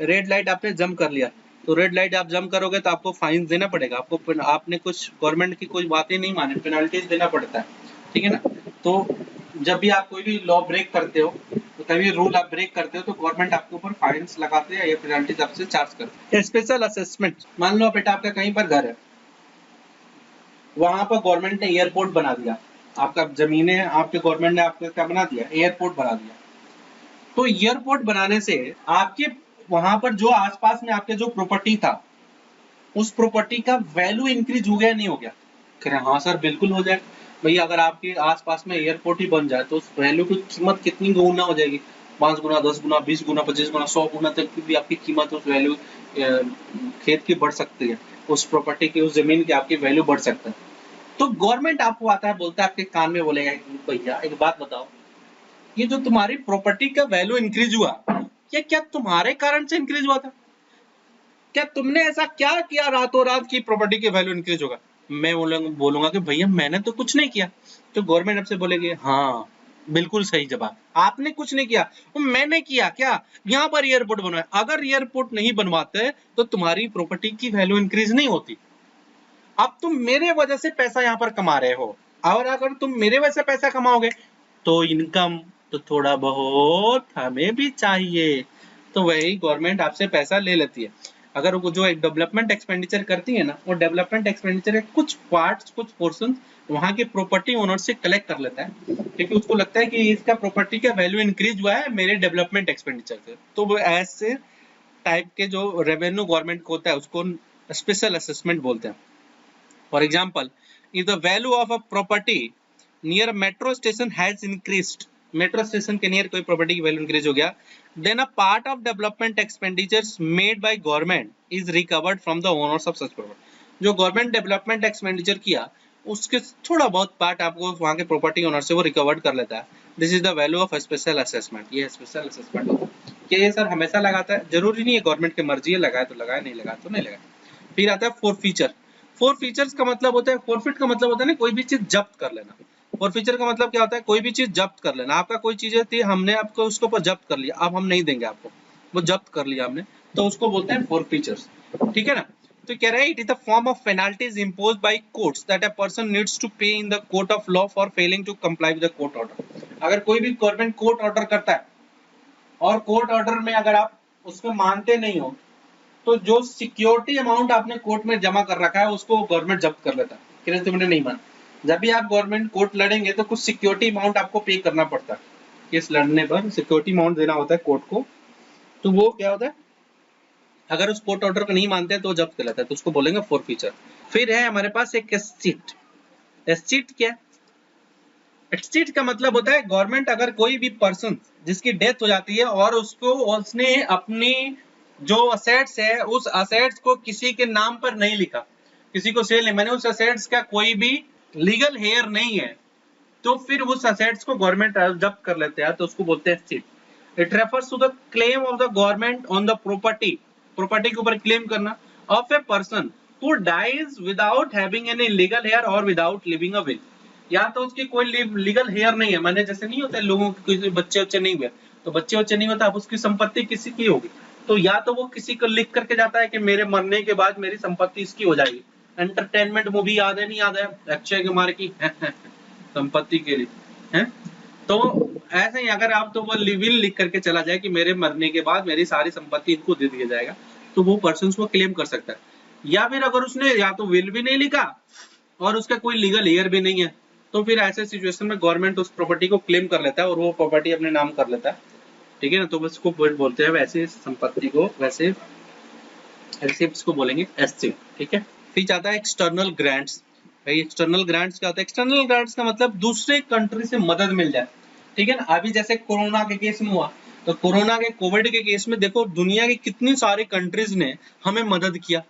S1: रेड लाइट आपने जंप कर लिया, तो रेड लाइट आप जंप करोगे तो आपको फाइन देना पड़ेगा। आपको आपने कुछ गवर्नमेंट की कोई बातें नहीं मानी, पेनल्टीज देना पड़ता है। ठीक है ना। तो जब भी आप कोई भी लॉ ब्रेक करते हो, तो कभी रूल आप ब्रेक करते हो तो गवर्नमेंट आपके ऊपर फाइन्स लगाते हैं या पेनल्टीज आपसे चार्ज करते हैं। स्पेशल असेसमेंट, मान लो बेटा आपका कहीं पर घर है, वहां पर गवर्नमेंट ने एयरपोर्ट बना दिया, आपका जमीन है, आपके गवर्नमेंट ने आपको क्या बना दिया, एयरपोर्ट बना दिया। तो एयरपोर्ट बनाने से आपके वहां पर जो आसपास में आपके जो प्रॉपर्टी था, उस प्रॉपर्टी का वैल्यू इंक्रीज हो गया नहीं हो गया? कह रहे हाँ सर बिल्कुल हो जाएगा। भैया अगर आपके आसपास में एयरपोर्ट ही बन जाए तो उस वैल्यू की कीमत कितनी गुना हो जाएगी? 5 गुना, 10 गुना, 20 गुना, 25 गुना, 100 गुना तक की भी आपकी कीमत उस वैल्यू खेत की बढ़ सकती है, उस प्रॉपर्टी की, उस जमीन की आपकी वैल्यू बढ़ सकता है। तो गवर्नमेंट आपको आता है, बोलता है, आपके कान में बोलेगा भैया एक बात बताओ, ये जो तुम्हारी प्रॉपर्टी का वैल्यू इंक्रीज हुआ, ये क्या तुम्हारे कारण से इंक्रीज हुआ था? क्या तुमने ऐसा क्या किया रातों रात की प्रॉपर्टी की वैल्यू इंक्रीज होगा? मैं बोलूंगा कि भैया मैंने तो कुछ नहीं किया। तो गवर्नमेंट आपसे बोलेगी हाँ बिल्कुल सही जवाब, आपने कुछ नहीं किया, मैंने किया। क्या? यहाँ पर एयरपोर्ट बनवाया। अगर एयरपोर्ट नहीं बनवाते तो तुम्हारी प्रॉपर्टी की वैल्यू इंक्रीज नहीं होती। अब तुम मेरे वजह से पैसा यहाँ पर कमा रहे हो, और अगर तुम मेरे वजह से पैसा कमाओगे तो इनकम तो थोड़ा बहुत हमें भी चाहिए। तो वही गवर्नमेंट आपसे पैसा ले लेती है। अगर वो जो एक डेवलपमेंट एक्सपेंडिचर करती है ना, वो डेवलपमेंट एक्सपेंडिचर के कुछ पार्ट्स, कुछ पोर्शन वहां के प्रॉपर्टी ओनर से कलेक्ट कर लेता है, क्योंकि उसको लगता है कि इसका प्रॉपर्टी का वैल्यू इंक्रीज हुआ है मेरे डेवलपमेंट एक्सपेंडिचर से। तो वो ऐसे टाइप के जो रेवेन्यू गवर्नमेंट को होता है उसको स्पेशल असेसमेंट बोलते हैं। For example, if the value of a property near a metro station has increased, metro station के नियर कोई प्रॉपर्टी की वैल्यू इंक्रीज हो गया, then a part of development expenditures made by government is recovered from the owners of such property. जो government development expenditure किया उसके थोड़ा बहुत पार्ट आपको वहाँ के प्रॉपर्टी ओनर से वो रिकवर्ड कर लेता है। This is the value of special assessment. ये स्पेशल असेसमेंट होता है। क्या ये सर हमेशा लगाता है? जरूरी नहीं है, गवर्नमेंट की मर्जी है, लगाए तो लगाए, नहीं लगाए तो नहीं लगाए। फिर आता है फोरफीचर। फोरफीचर्स का मतलब होता है, फोरफिट का मतलब होता है ना कोई भी चीज जब्त कर लेना। फोरफीचर का मतलब क्या होता है? कोई भी चीज जब्त कर लेना। आपका कोई चीज थी, हमने आपको उसके ऊपर जब्त कर लिया, अब हम नहीं देंगे आपको, वो जब्त कर लिया हमने, तो उसको बोलते हैं फोरफीचर्स। ठीक है ना। तो कह रहा है it is the form of penalties imposed by courts that a person needs to pay in the court of law for failing to comply with the court order. अगर कोई भी गवर्नमेंट कोर्ट ऑर्डर करता है और court order में अगर आप उसमें मानते नहीं हो, तो जो सिक्योरिटी अमाउंट आपने कोर्ट में जमा कर रखा है उसको गवर्नमेंट जब्त कर लेता है कि तुमने नहीं माना। जब भी आप गवर्नमेंट कोर्ट लड़ेंगे तो कुछ सिक्योरिटी अमाउंट आपको पे करना पड़ता है। केस लड़ने पर सिक्योरिटी अमाउंट देना होता है कोर्ट को, तो वो क्या होता है, अगर उस कोर्ट ऑर्डर को नहीं मानते हैं तो जब्त कर लेता है, तो उसको बोलेंगे फोरफीचर। फिर है हमारे पास एक एस्चीट। एस्चीट क्या है? एस्चीट का मतलब होता है गवर्नमेंट अगर कोई भी पर्सन जिसकी डेथ हो जाती है और उसको उसने अपनी जो असेट्स है उस असेट्स को किसी के नाम पर नहीं लिखा, किसी को सेल नहीं, मैंने उस असेट्स का कोई भी लीगल हेयर नहीं है, तो फिर उस असेट्स को गवर्नमेंट जब्त कर लेते हैं, तो उसको बोलते हैं escheat. It refers to the claim of the government on the property, property के ऊपर क्लेम करना, of a person who dies without having any legal heir और विदाउट लिविंग अ विल। या तो उसकी कोई लीगल हेयर नहीं है, माने जैसे नहीं होते लोगों के बच्चे बच्चे नहीं हुए, तो बच्चे बच्चे नहीं होता, अब उसकी संपत्ति किसी की होगी, तो या तो वो किसी को लिख करके जाता है कि मेरे मरने के बाद मेरी संपत्ति इसकी हो जाएगी। एंटरटेनमेंट मूवी याद है, नहीं याद है अक्षय कुमार की संपत्ति के लिए है? तो ऐसे ही अगर आप तो वो विल लिख करके चला जाए कि मेरे मरने के बाद मेरी सारी संपत्ति इनको दे दिया जाएगा, तो वो पर्सन को क्लेम कर सकता है। या फिर अगर उसने या तो विल भी नहीं लिखा और उसका कोई लीगल हेयर भी नहीं है, तो फिर ऐसे सिचुएशन में गवर्नमेंट उस प्रॉपर्टी को क्लेम कर लेता है और वो प्रॉपर्टी अपने नाम कर लेता है, ठीक है ना। तो उसको बोलते हैं वैसे संपत्ति को, वैसे रिसिप्ट्स को बोलेंगे एससी, ठीक है। फिर जाता है एक्सटर्नल ग्रांट्स। भाई एक्सटर्नल ग्रांट्स क्या होता है? एक्सटर्नल ग्रांट्स का मतलब दूसरे कंट्री से मदद मिल जाए, ठीक है ना। अभी जैसे कोरोना के केस में हुआ, तो कोरोना के कोविड के केस में देखो दुनिया की कितनी सारी कंट्रीज ने हमें मदद किया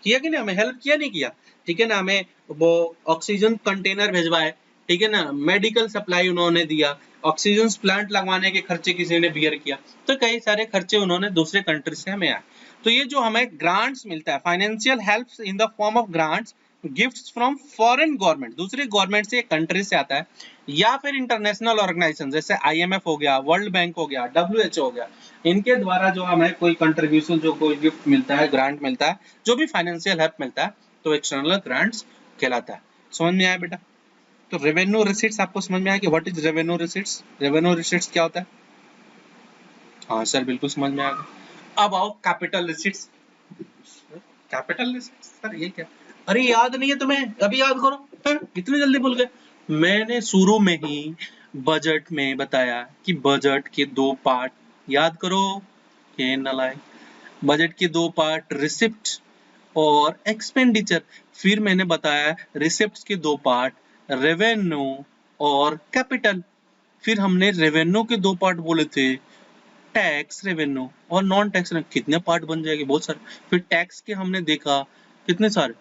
S1: कि नहीं, हमें हेल्प किया नहीं किया, ठीक है ना। हमें वो ऑक्सीजन कंटेनर भिजवाए, ठीक है ना, मेडिकल सप्लाई उन्होंने दिया, ऑक्सीजन प्लांट लगवाने के खर्चे किसी ने बियर किया, तो कई सारे खर्चे उन्होंने दूसरे कंट्री से हमें आए। तो ये जो हमें ग्रांट्स मिलता है, financial help in the form of grants, gifts from foreign government, दूसरी गवर्नमेंट से, कंट्री से आता है, या फिर इंटरनेशनल ऑर्गेनाइजेशन जैसे आईएमएफ हो गया, वर्ल्ड बैंक हो गया, डब्ल्यूएचओ हो गया, इनके द्वारा जो हमें कोई कंट्रीब्यूशन, जो कोई गिफ्ट मिलता है, ग्रांट मिलता है, जो भी फाइनेंशियल हेल्प मिलता है, तो एक्सटर्नल ग्रांट्स कहलाता है। समझ में आया बेटा? तो रेवेन्यू रिसीट्स आपको समझ में आया कि what is revenue receipts? Revenue receipts क्या होता है? हाँ सर बिल्कुल समझ में आ गया। अब आओ capital receipts. Capital receipts sir ये क्या? अरे याद नहीं है तुम्हें? अभी याद करो, इतनी जल्दी भूल गए? मैंने शुरू में ही बजट में बताया कि बजट के दो पार्ट, याद करो ये नालायक, बजट के दो पार्ट रिसिप्ट और एक्सपेंडिचर। फिर मैंने बताया रिसिप्ट्स के दो पार्ट रेवेन्यू और कैपिटल। फिर हमने रेवेन्यू के दो पार्ट बोले थे, टैक्स रेवेन्यू और नॉन टैक्स रेवेन्यू। कितने पार्ट बन जाएंगे? बहुत सारे। फिर टैक्स के हमने देखा कितने सारे,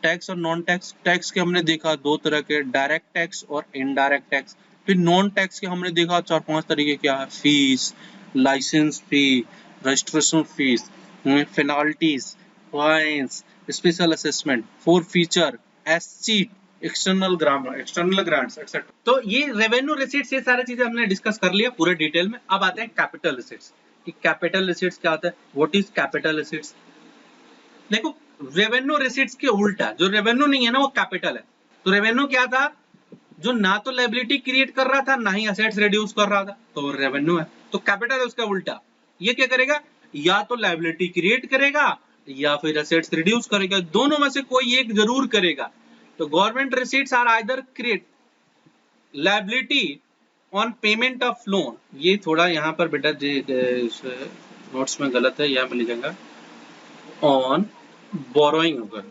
S1: टैक्स और नॉन टैक्स। टैक्स के हमने देखा दो तरह के, डायरेक्ट टैक्स और इनडायरेक्ट टैक्स। फिर नॉन टैक्स के हमने देखा 4-5 तरीके, क्या है, fees, licence fee, registration fees, penalties, fines, special assessment, forfeiture, एससी, एक्सटर्नल ग्रांट्स एक्सेट्रा। तो ये रेवेन्यू रिसीट्स, ये सारी चीजें हमने डिस्कस कर लिया पूरे डिटेल में। अब आते हैं कैपिटल रिसीट्स। कि कैपिटल रिसीट्स क्या होता है? What is capital receipts? देखो रेवेन्यू रिसीट्स के उल्टा, जो रेवेन्यू नहीं है ना वो कैपिटल है। तो रेवेन्यू क्या था? जो ना तो लायबिलिटी क्रिएट कर रहा था, ना ही असेट्स रिड्यूस कर रहा था, तो रेवेन्यू है। तो कैपिटल है उसका उल्टा, ये क्या करेगा? या तो लायबिलिटी क्रिएट करेगा या फिर असेट्स रिड्यूस करेगा, दोनों में से कोई एक जरूर करेगा। तो government receipts are either create liability on payment of loan. ये थोड़ा यहाँ पर बेटा नोट्स में गलत है, यहाँ पे लिखेगा ऑन बोरोइंग होगा,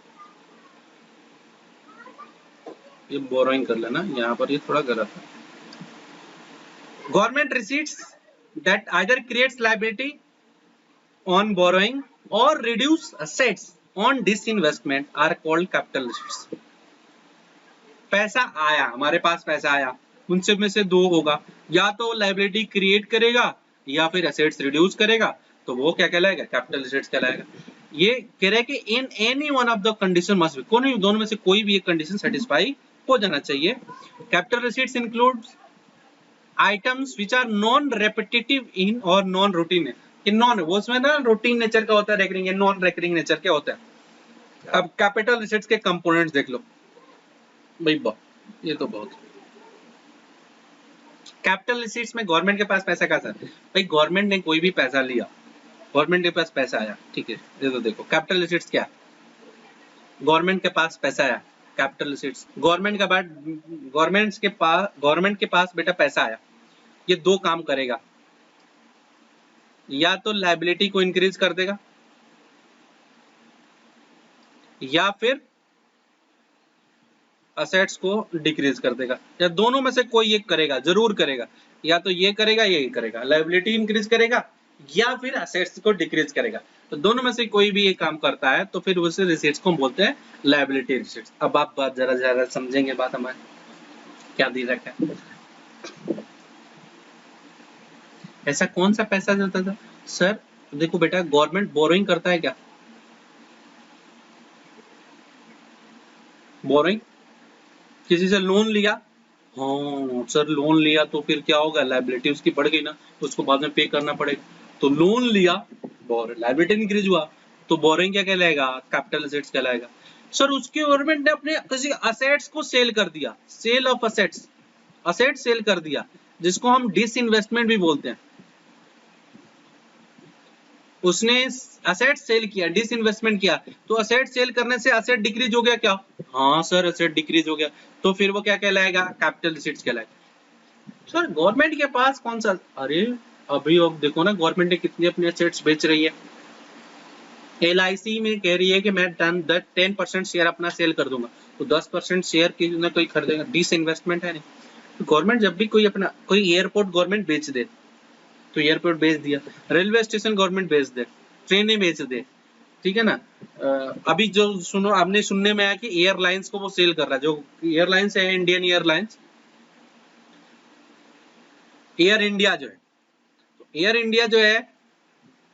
S1: ये बोरोइंग कर लेना, यहाँ पर ये थोड़ा गलत है। Government receipts that either creates liability on borrowing और reduce assets on disinvestment are called capital receipts. पैसा आया, हमारे पास पैसा आया, उनसे में से दो होगा, या तो लायबिलिटी क्रिएट करेगा या फिर असेट्स रिड्यूस करेगा, तो वो क्या कहलाएगा? कैपिटल रिसीट्स कहलाएगा। ये कह रहे हैं कि in any one of the condition must be, कोई दोनों में से कोई भी एक कंडीशन सेटिस्फाई हो जाना चाहिए। Capital receipts includes items which are non repetitive in और नॉन रूटीन। इन नॉन, वो उसमें ना रूटीन नेचर का होता है, रेकरिंग, नॉन रेकरिंग नेचर क्या होता है। अब कैपिटल रिसीट्स के कंपोनेंट्स देख लो भाई, ये तो बहुत। कैपिटल रिसीट्स में गवर्नमेंट के पास पैसा कहाँ था? भाई गवर्नमेंट ने कोई भी पैसा लिया, गवर्नमेंट के पास पैसा आया, ठीक है, ये तो देखो कैपिटल रिसीट्स क्या है? गवर्नमेंट के पास पैसा आया, कैपिटल रिसीट्स। गवर्नमेंट के पास बेटा पैसा आया, ये दो काम करेगा, या तो लायबिलिटी को इंक्रीज कर देगा या फिर असेट्स को डिक्रीज कर देगा, या दोनों में से कोई एक करेगा, जरूर करेगा। या तो ये करेगा या ये करेगा, लायबिलिटी इंक्रीज करेगा या फिर असेट्स को डिक्रीज करेगा। तो दोनों में से कोई भी एक काम करता है तो फिर उसे रिसीट्स को हम बोलते हैं लायबिलिटी रिसीट्स। अब आप बात जरा समझेंगे, बात हमारे क्या दे रखा है। ऐसा कौन सा पैसा देता था सर? देखो बेटा गवर्नमेंट बोरोइंग करता है क्या? बोरोइंग, किसी से लोन लिया, हाँ सर लोन लिया तो फिर क्या होगा? लायबिलिटी उसकी बढ़ गई ना, उसको बाद में पे करना पड़ेगा। तो लोन लिया, लायबिलिटी इंक्रीज हुआ, तो बोरिंग क्या कहलाएगा? कैपिटल असेट्स कहलाएगा। सर उसके गवर्नमेंट ने अपने किसी असेट्स को सेल कर दिया, sale of assets, asset sale कर दिया, जिसको हम डिसइन्वेस्टमेंट भी बोलते हैं। उसने असेट सेल किया, डिसइन्वेस्टमेंट किया, तो असेट सेल करने से असेट डिक्रीज हो गया क्या? हाँ सर, असेट डिक्रीज हो गया, तो फिर वो क्या कहलाएगा? कैपिटल रिसीट्स कहलाएगा। सर गवर्नमेंट के पास कौन सा, अरे अभी अब देखो ना गवर्नमेंट ने कितनी अपनी असेट्स बेच रही है। LIC में कह रही है कि मैं 10% शेयर अपना सेल कर दूंगा, तो 10% शेयर की ना कोई खरीदेगा? डिसइन्वेस्टमेंट है नहीं। तो गवर्नमेंट जब भी कोई अपना कोई एयरपोर्ट गवर्नमेंट बेच दे, तो एयरपोर्ट बेच दिया, रेलवे स्टेशन गवर्नमेंट बेच दे, ट्रेनें बेच दे, ठीक है ना। अभी जो सुनो, आपने सुनने में आया कि एयरलाइंस को वो सेल कर रहा है, जो एयरलाइंस है इंडियन एयरलाइंस, एयर इंडिया जो है, तो एयर इंडिया जो है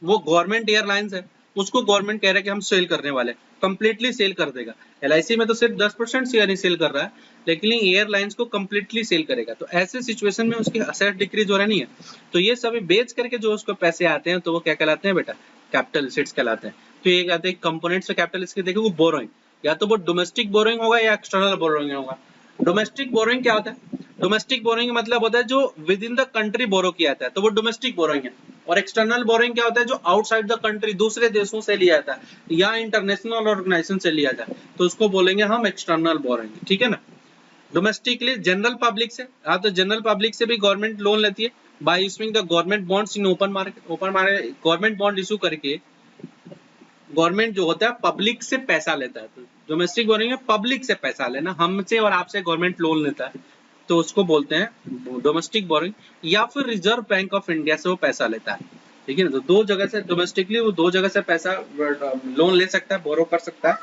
S1: वो गवर्नमेंट एयरलाइंस है, उसको गवर्नमेंट कह रहा है कि हम सेल करने वाले, कंप्लीटली सेल कर देगा। LIC में तो सिर्फ 10% शेयर ही सेल कर रहा है, लेकिन एयरलाइंस को कंप्लीटली सेल करेगा। तो ऐसे सिचुएशन में उसके असेट डिक्रीज हो रहा नहीं है, तो ये सभी बेच करके जो उसको पैसे आते हैं, तो वो क्या कहलाते हैं बेटा? कैपिटल एसेट्स कहलाते हैं। तो ये कहते हैं कंपोनेंट्स ऑफ कैपिटल, इसके देखो वो बोरोइंग, या तो वो डोमेस्टिक बोरोइंग होगा या एक्सटर्नल बोरोइंग होगा। डोमेस्टिक बोरोइंग क्या होता है? डोमेस्टिक बोरोइंग मतलब होता है जो विद इन द कंट्री बोरो किया जाता है, तो वो डोमेस्टिक बोरोइंग है। और एक्सटर्नल बोरोइंग क्या होता है? जो आउटसाइड द कंट्री, दूसरे देशों से लिया जाता है या इंटरनेशनल ऑर्गेनाइजेशन से लिया जाता है, तो उसको बोलेंगे हम एक्सटर्नल बोरोइंग, ठीक है ना। डोमेस्टिकली जनरल पब्लिक से, हाँ, तो जनरल पब्लिक से भी गवर्नमेंट लोन लेती है bye issuing the government bonds in open market. Open market government bond issue करके गवर्नमेंट जो होता है पब्लिक से पैसा लेता है। तो डोमेस्टिक बोरोइंग है पब्लिक से पैसा लेना, हमसे और आपसे गवर्नमेंट लोन लेता है, तो उसको बोलते हैं डोमेस्टिक बोरोइंग। या फिर रिजर्व बैंक ऑफ इंडिया से वो पैसा लेता है, ठीक है ना। तो दो जगह से डोमेस्टिकली वो दो जगह से पैसा लोन ले सकता है, बोरो कर सकता है,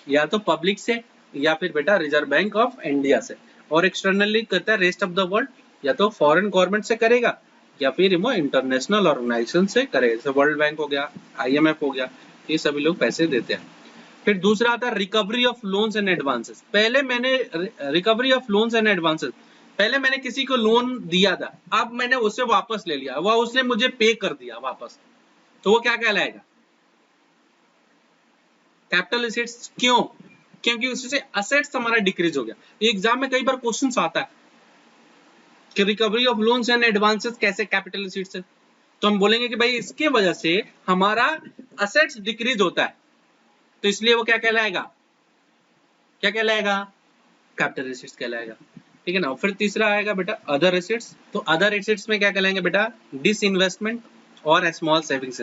S1: या तो पब्लिक से या फिर बेटा रिजर्व बैंक ऑफ इंडिया से। और एक्सटर्नली करता है रेस्ट ऑफ द वर्ल्ड, या तो फॉरेन गवर्नमेंट से करेगा या फिर वो इंटरनेशनल ऑर्गेनाइजेशन से करेगा, जैसे वर्ल्ड बैंक हो गया, IMF हो गया, ये सभी लोग पैसे देते हैं। फिर दूसरा आता है recovery of loans and advances. पहले मैंने recovery of loans and advances, पहले मैंने किसी को लोन दिया था, अब मैंने उसे वापस ले लिया, वह उसने मुझे पे कर दिया वापस, तो वो क्या कहलाएगा? Capital assets. क्यों? क्योंकि उससे असेट्स हमारा डिक्रीज हो गया। एग्जाम में कई बार क्वेश्चन आता है कि recovery of loans and advances कैसे कैपिटल एसेट्स है, तो हम बोलेंगे कि भाई इसके वजह से हमारा असेट्स डिक्रीज होता है, तो इसलिए वो क्या कहलाएगा? क्या कहलाएगा? कैपिटल एसेट्स कहलाएगा, ठीक है ना। फिर तीसरा आएगा बेटा अदर एसेट्स। तो अदर एसेट्स में क्या कहलाएंगे बेटा? डिसइन्वेस्टमेंट और स्मॉल सेविंग्स।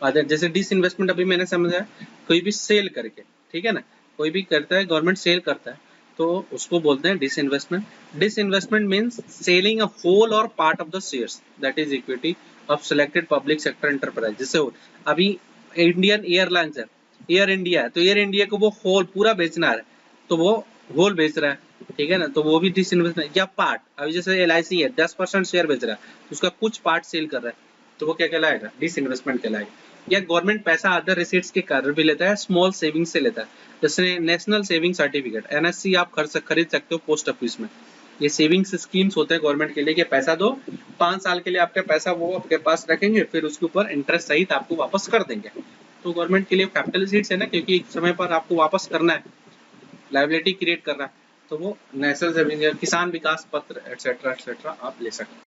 S1: अदर जैसे डिसइन्वेस्टमेंट अभी मैंने समझा, कोई भी सेल करके, ठीक है ना, कोई भी करता है, गवर्नमेंट सेल करता है, तो उसको बोलते हैं disinvestment. Disinvestment means selling a whole और part of the shares that is equity of selected public sector enterprise. जैसे अभी इंडियन एयरलाइंस है, एयर इंडिया है, तो एयर इंडिया को वो होल पूरा बेचना है, तो वो होल बेच रहा है, ठीक है ना, तो वो भी डिसइन्वेस्टमेंट। या पार्ट, अभी जैसे LIC है 10% शेयर बेच रहा है, तो उसका कुछ पार्ट सेल कर रहा है, तो वो क्या कहलाएगा? डिसइन्वेस्टमेंट कहलाएगा। या गवर्नमेंट पैसा अदर रिसीट्स के कारण भी लेता है, स्मॉल सेविंग से लेता है, जैसे नेशनल सेविंग सर्टिफिकेट NSC आप खरीद सकते हो पोस्ट ऑफिस में। ये सेविंग्स स्कीम्स होते हैं गवर्नमेंट के लिए कि पैसा दो, 5 साल के लिए आपका पैसा वो आपके पास रखेंगे, फिर उसके ऊपर इंटरेस्ट सहित आपको वापस कर देंगे। तो गवर्नमेंट के लिए कैपिटल एसेट्स है ना, क्योंकि एक समय पर आपको वापस करना है, लायबिलिटी क्रिएट कर रहा है, तो वो नेशनल सेविंग, किसान विकास पत्र एटसेट्रा एटसेट्रा आप ले सकते हैं।